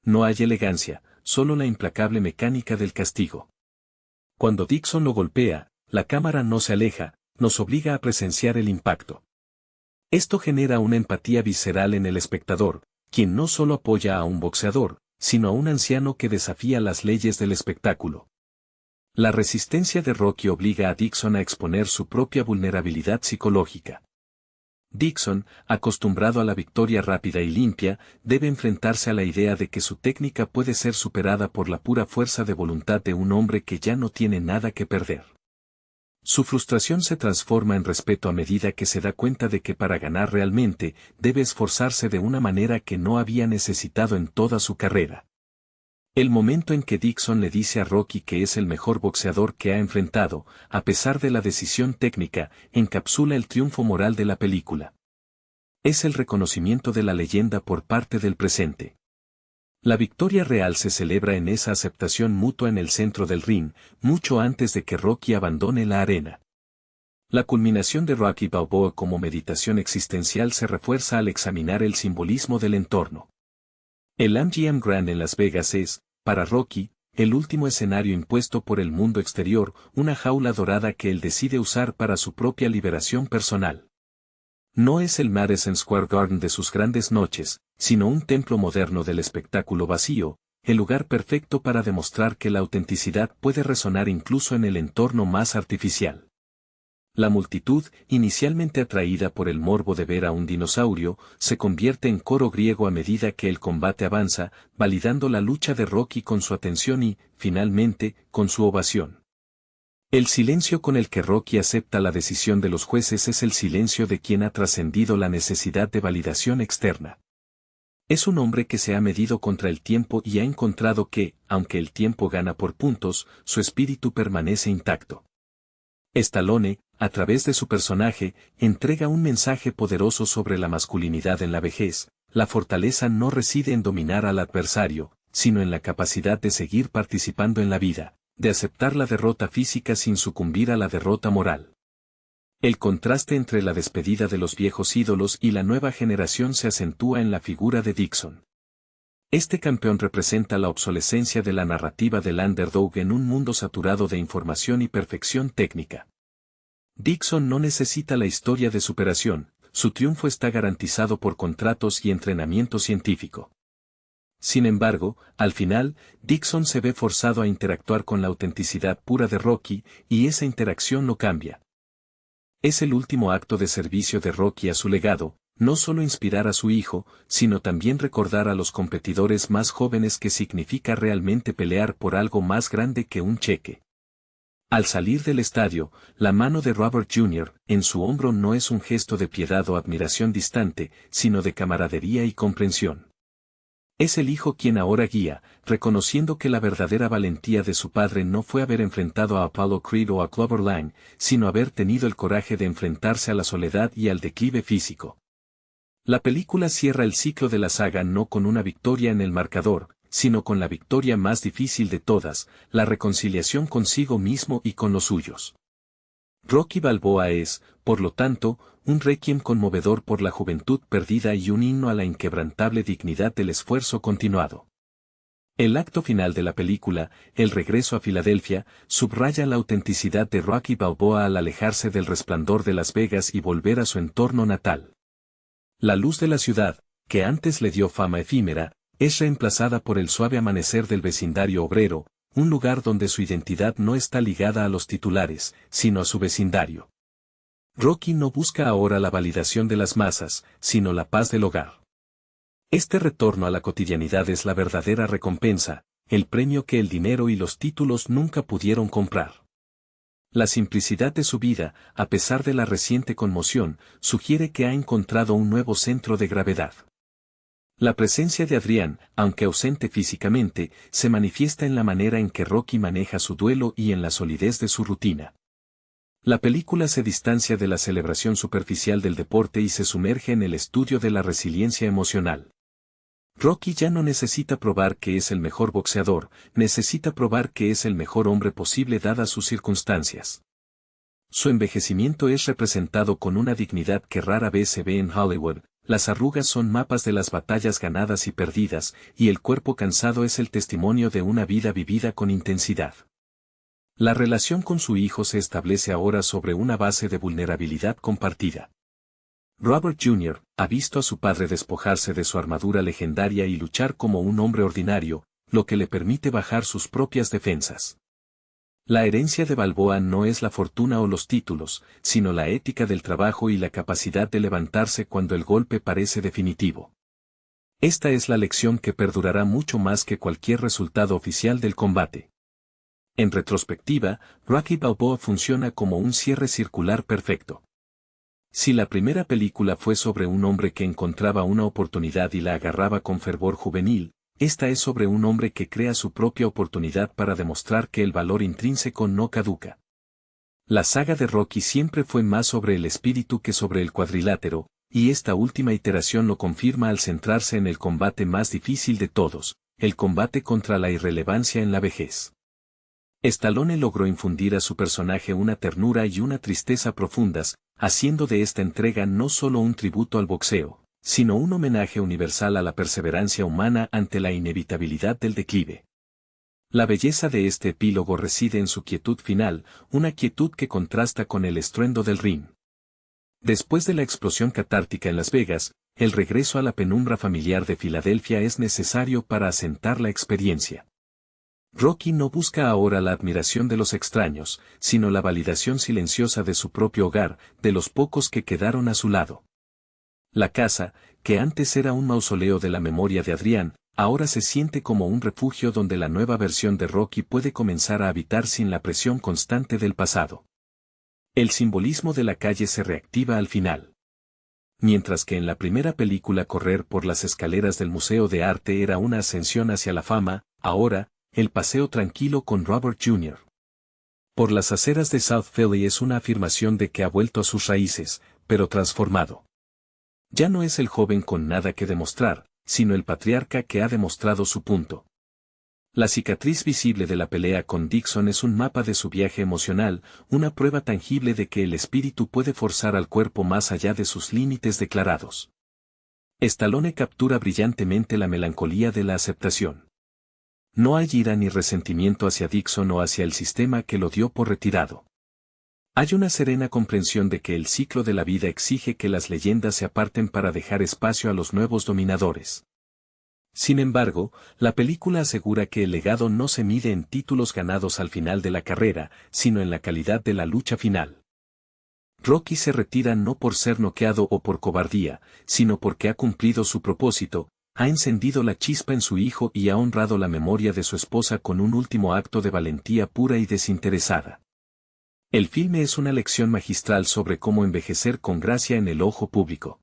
No hay elegancia, solo la implacable mecánica del castigo. Cuando Dixon lo golpea, la cámara no se aleja, nos obliga a presenciar el impacto. Esto genera una empatía visceral en el espectador, quien no solo apoya a un boxeador, sino a un anciano que desafía las leyes del espectáculo. La resistencia de Rocky obliga a Dixon a exponer su propia vulnerabilidad psicológica. Dixon, acostumbrado a la victoria rápida y limpia, debe enfrentarse a la idea de que su técnica puede ser superada por la pura fuerza de voluntad de un hombre que ya no tiene nada que perder. Su frustración se transforma en respeto a medida que se da cuenta de que para ganar realmente, debe esforzarse de una manera que no había necesitado en toda su carrera. El momento en que Dixon le dice a Rocky que es el mejor boxeador que ha enfrentado, a pesar de la decisión técnica, encapsula el triunfo moral de la película. Es el reconocimiento de la leyenda por parte del presente. La victoria real se celebra en esa aceptación mutua en el centro del ring, mucho antes de que Rocky abandone la arena. La culminación de Rocky Balboa como meditación existencial se refuerza al examinar el simbolismo del entorno. El MGM Grand en Las Vegas es, para Rocky, el último escenario impuesto por el mundo exterior, una jaula dorada que él decide usar para su propia liberación personal. No es el Madison Square Garden de sus grandes noches, sino un templo moderno del espectáculo vacío, el lugar perfecto para demostrar que la autenticidad puede resonar incluso en el entorno más artificial. La multitud, inicialmente atraída por el morbo de ver a un dinosaurio, se convierte en coro griego a medida que el combate avanza, validando la lucha de Rocky con su atención y, finalmente, con su ovación. El silencio con el que Rocky acepta la decisión de los jueces es el silencio de quien ha trascendido la necesidad de validación externa. Es un hombre que se ha medido contra el tiempo y ha encontrado que, aunque el tiempo gana por puntos, su espíritu permanece intacto. Stallone, a través de su personaje, entrega un mensaje poderoso sobre la masculinidad en la vejez. La fortaleza no reside en dominar al adversario, sino en la capacidad de seguir participando en la vida, de aceptar la derrota física sin sucumbir a la derrota moral. El contraste entre la despedida de los viejos ídolos y la nueva generación se acentúa en la figura de Dixon. Este campeón representa la obsolescencia de la narrativa del underdog en un mundo saturado de información y perfección técnica. Dixon no necesita la historia de superación, su triunfo está garantizado por contratos y entrenamiento científico. Sin embargo, al final, Dixon se ve forzado a interactuar con la autenticidad pura de Rocky, y esa interacción lo cambia. Es el último acto de servicio de Rocky a su legado, no solo inspirar a su hijo, sino también recordar a los competidores más jóvenes que significa realmente pelear por algo más grande que un cheque. Al salir del estadio, la mano de Robert Jr. en su hombro no es un gesto de piedad o admiración distante, sino de camaradería y comprensión. Es el hijo quien ahora guía, reconociendo que la verdadera valentía de su padre no fue haber enfrentado a Apollo Creed o a Clubber Lang, sino haber tenido el coraje de enfrentarse a la soledad y al declive físico. La película cierra el ciclo de la saga no con una victoria en el marcador, sino con la victoria más difícil de todas, la reconciliación consigo mismo y con los suyos. Rocky Balboa es, por lo tanto, un requiem conmovedor por la juventud perdida y un himno a la inquebrantable dignidad del esfuerzo continuado. El acto final de la película, el regreso a Filadelfia, subraya la autenticidad de Rocky Balboa al alejarse del resplandor de Las Vegas y volver a su entorno natal. La luz de la ciudad, que antes le dio fama efímera, es reemplazada por el suave amanecer del vecindario obrero, un lugar donde su identidad no está ligada a los titulares, sino a su vecindario. Rocky no busca ahora la validación de las masas, sino la paz del hogar. Este retorno a la cotidianidad es la verdadera recompensa, el premio que el dinero y los títulos nunca pudieron comprar. La simplicidad de su vida, a pesar de la reciente conmoción, sugiere que ha encontrado un nuevo centro de gravedad. La presencia de Adrián, aunque ausente físicamente, se manifiesta en la manera en que Rocky maneja su duelo y en la solidez de su rutina. La película se distancia de la celebración superficial del deporte y se sumerge en el estudio de la resiliencia emocional. Rocky ya no necesita probar que es el mejor boxeador, necesita probar que es el mejor hombre posible dadas sus circunstancias. Su envejecimiento es representado con una dignidad que rara vez se ve en Hollywood. Las arrugas son mapas de las batallas ganadas y perdidas, y el cuerpo cansado es el testimonio de una vida vivida con intensidad. La relación con su hijo se establece ahora sobre una base de vulnerabilidad compartida. Robert Jr. ha visto a su padre despojarse de su armadura legendaria y luchar como un hombre ordinario, lo que le permite bajar sus propias defensas. La herencia de Balboa no es la fortuna o los títulos, sino la ética del trabajo y la capacidad de levantarse cuando el golpe parece definitivo. Esta es la lección que perdurará mucho más que cualquier resultado oficial del combate. En retrospectiva, Rocky Balboa funciona como un cierre circular perfecto. Si la primera película fue sobre un hombre que encontraba una oportunidad y la agarraba con fervor juvenil, esta es sobre un hombre que crea su propia oportunidad para demostrar que el valor intrínseco no caduca. La saga de Rocky siempre fue más sobre el espíritu que sobre el cuadrilátero, y esta última iteración lo confirma al centrarse en el combate más difícil de todos, el combate contra la irrelevancia en la vejez. Stallone logró infundir a su personaje una ternura y una tristeza profundas, haciendo de esta entrega no solo un tributo al boxeo, sino un homenaje universal a la perseverancia humana ante la inevitabilidad del declive. La belleza de este epílogo reside en su quietud final, una quietud que contrasta con el estruendo del ring. Después de la explosión catártica en Las Vegas, el regreso a la penumbra familiar de Filadelfia es necesario para asentar la experiencia. Rocky no busca ahora la admiración de los extraños, sino la validación silenciosa de su propio hogar, de los pocos que quedaron a su lado. La casa, que antes era un mausoleo de la memoria de Adrián, ahora se siente como un refugio donde la nueva versión de Rocky puede comenzar a habitar sin la presión constante del pasado. El simbolismo de la calle se reactiva al final. Mientras que en la primera película correr por las escaleras del Museo de Arte era una ascensión hacia la fama, ahora, el paseo tranquilo con Robert Jr. por las aceras de South Philly es una afirmación de que ha vuelto a sus raíces, pero transformado. Ya no es el joven con nada que demostrar, sino el patriarca que ha demostrado su punto. La cicatriz visible de la pelea con Dixon es un mapa de su viaje emocional, una prueba tangible de que el espíritu puede forzar al cuerpo más allá de sus límites declarados. Stallone captura brillantemente la melancolía de la aceptación. No hay ira ni resentimiento hacia Dixon o hacia el sistema que lo dio por retirado. Hay una serena comprensión de que el ciclo de la vida exige que las leyendas se aparten para dejar espacio a los nuevos dominadores. Sin embargo, la película asegura que el legado no se mide en títulos ganados al final de la carrera, sino en la calidad de la lucha final. Rocky se retira no por ser noqueado o por cobardía, sino porque ha cumplido su propósito, ha encendido la chispa en su hijo y ha honrado la memoria de su esposa con un último acto de valentía pura y desinteresada. El filme es una lección magistral sobre cómo envejecer con gracia en el ojo público.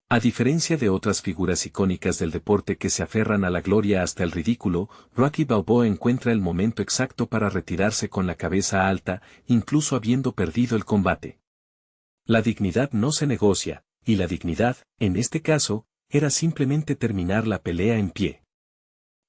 A diferencia de otras figuras icónicas del deporte que se aferran a la gloria hasta el ridículo, Rocky Balboa encuentra el momento exacto para retirarse con la cabeza alta, incluso habiendo perdido el combate. La dignidad no se negocia, y la dignidad, en este caso, era simplemente terminar la pelea en pie.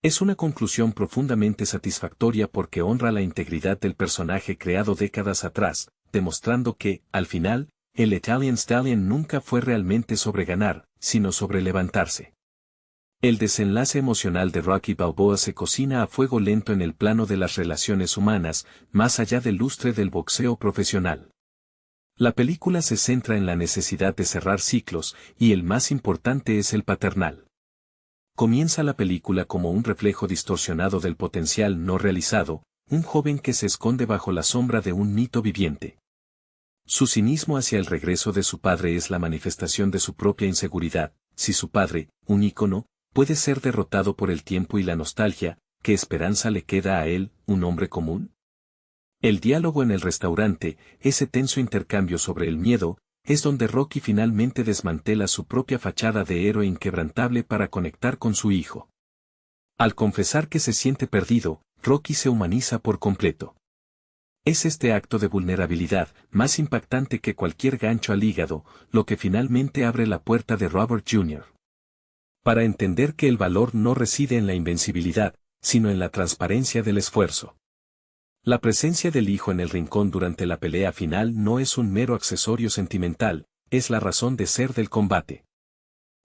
Es una conclusión profundamente satisfactoria porque honra la integridad del personaje creado décadas atrás, demostrando que, al final, el Italian Stallion nunca fue realmente sobre ganar, sino sobre levantarse. El desenlace emocional de Rocky Balboa se cocina a fuego lento en el plano de las relaciones humanas, más allá del lustre del boxeo profesional. La película se centra en la necesidad de cerrar ciclos, y el más importante es el paternal. Comienza la película como un reflejo distorsionado del potencial no realizado, un joven que se esconde bajo la sombra de un mito viviente. Su cinismo hacia el regreso de su padre es la manifestación de su propia inseguridad. Si su padre, un ícono, puede ser derrotado por el tiempo y la nostalgia, ¿qué esperanza le queda a él, un hombre común? El diálogo en el restaurante, ese tenso intercambio sobre el miedo, es donde Rocky finalmente desmantela su propia fachada de héroe inquebrantable para conectar con su hijo. Al confesar que se siente perdido, Rocky se humaniza por completo. Es este acto de vulnerabilidad, más impactante que cualquier gancho al hígado, lo que finalmente abre la puerta de Robert Jr. para entender que el valor no reside en la invencibilidad, sino en la transparencia del esfuerzo. La presencia del hijo en el rincón durante la pelea final no es un mero accesorio sentimental, es la razón de ser del combate.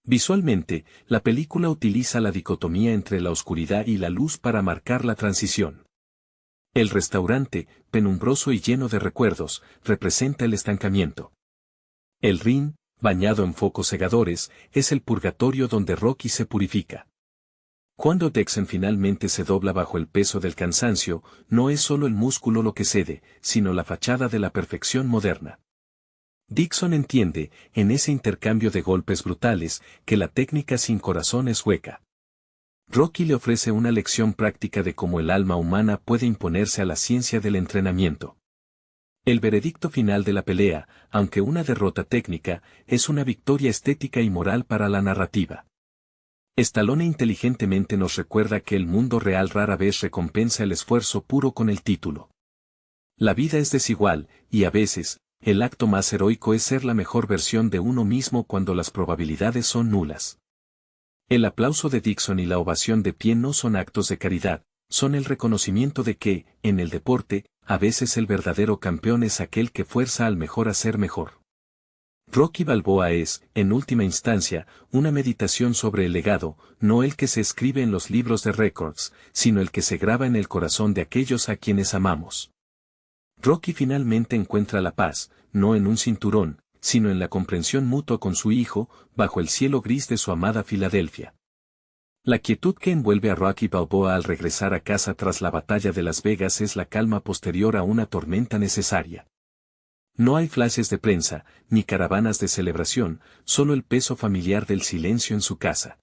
Visualmente, la película utiliza la dicotomía entre la oscuridad y la luz para marcar la transición. El restaurante, penumbroso y lleno de recuerdos, representa el estancamiento. El ring, bañado en focos cegadores, es el purgatorio donde Rocky se purifica. Cuando Dixon finalmente se dobla bajo el peso del cansancio, no es solo el músculo lo que cede, sino la fachada de la perfección moderna. Dixon entiende, en ese intercambio de golpes brutales, que la técnica sin corazón es hueca. Rocky le ofrece una lección práctica de cómo el alma humana puede imponerse a la ciencia del entrenamiento. El veredicto final de la pelea, aunque una derrota técnica, es una victoria estética y moral para la narrativa. Stallone inteligentemente nos recuerda que el mundo real rara vez recompensa el esfuerzo puro con el título. La vida es desigual, y a veces, el acto más heroico es ser la mejor versión de uno mismo cuando las probabilidades son nulas. El aplauso de Dixon y la ovación de pie no son actos de caridad, son el reconocimiento de que, en el deporte, a veces el verdadero campeón es aquel que fuerza al mejor a ser mejor. Rocky Balboa es, en última instancia, una meditación sobre el legado, no el que se escribe en los libros de récords, sino el que se graba en el corazón de aquellos a quienes amamos. Rocky finalmente encuentra la paz, no en un cinturón, sino en la comprensión mutua con su hijo, bajo el cielo gris de su amada Filadelfia. La quietud que envuelve a Rocky Balboa al regresar a casa tras la batalla de Las Vegas es la calma posterior a una tormenta necesaria. No hay flashes de prensa, ni caravanas de celebración, solo el peso familiar del silencio en su casa.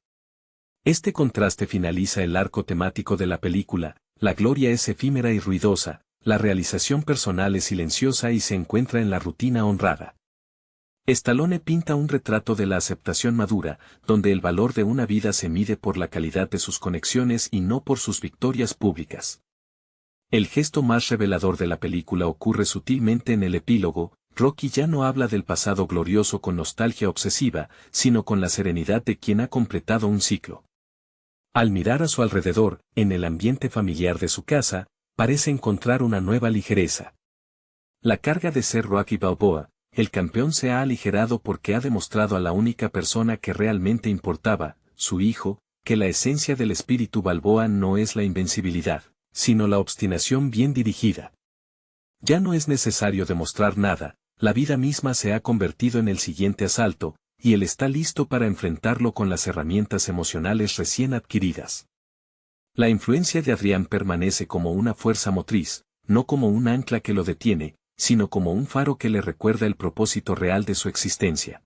Este contraste finaliza el arco temático de la película, la gloria es efímera y ruidosa, la realización personal es silenciosa y se encuentra en la rutina honrada. Stallone pinta un retrato de la aceptación madura, donde el valor de una vida se mide por la calidad de sus conexiones y no por sus victorias públicas. El gesto más revelador de la película ocurre sutilmente en el epílogo. Rocky ya no habla del pasado glorioso con nostalgia obsesiva, sino con la serenidad de quien ha completado un ciclo. Al mirar a su alrededor, en el ambiente familiar de su casa, parece encontrar una nueva ligereza. La carga de ser Rocky Balboa, el campeón se ha aligerado porque ha demostrado a la única persona que realmente importaba, su hijo, que la esencia del espíritu Balboa no es la invencibilidad, sino la obstinación bien dirigida. Ya no es necesario demostrar nada, la vida misma se ha convertido en el siguiente asalto, y él está listo para enfrentarlo con las herramientas emocionales recién adquiridas. La influencia de Adrián permanece como una fuerza motriz, no como un ancla que lo detiene, sino como un faro que le recuerda el propósito real de su existencia.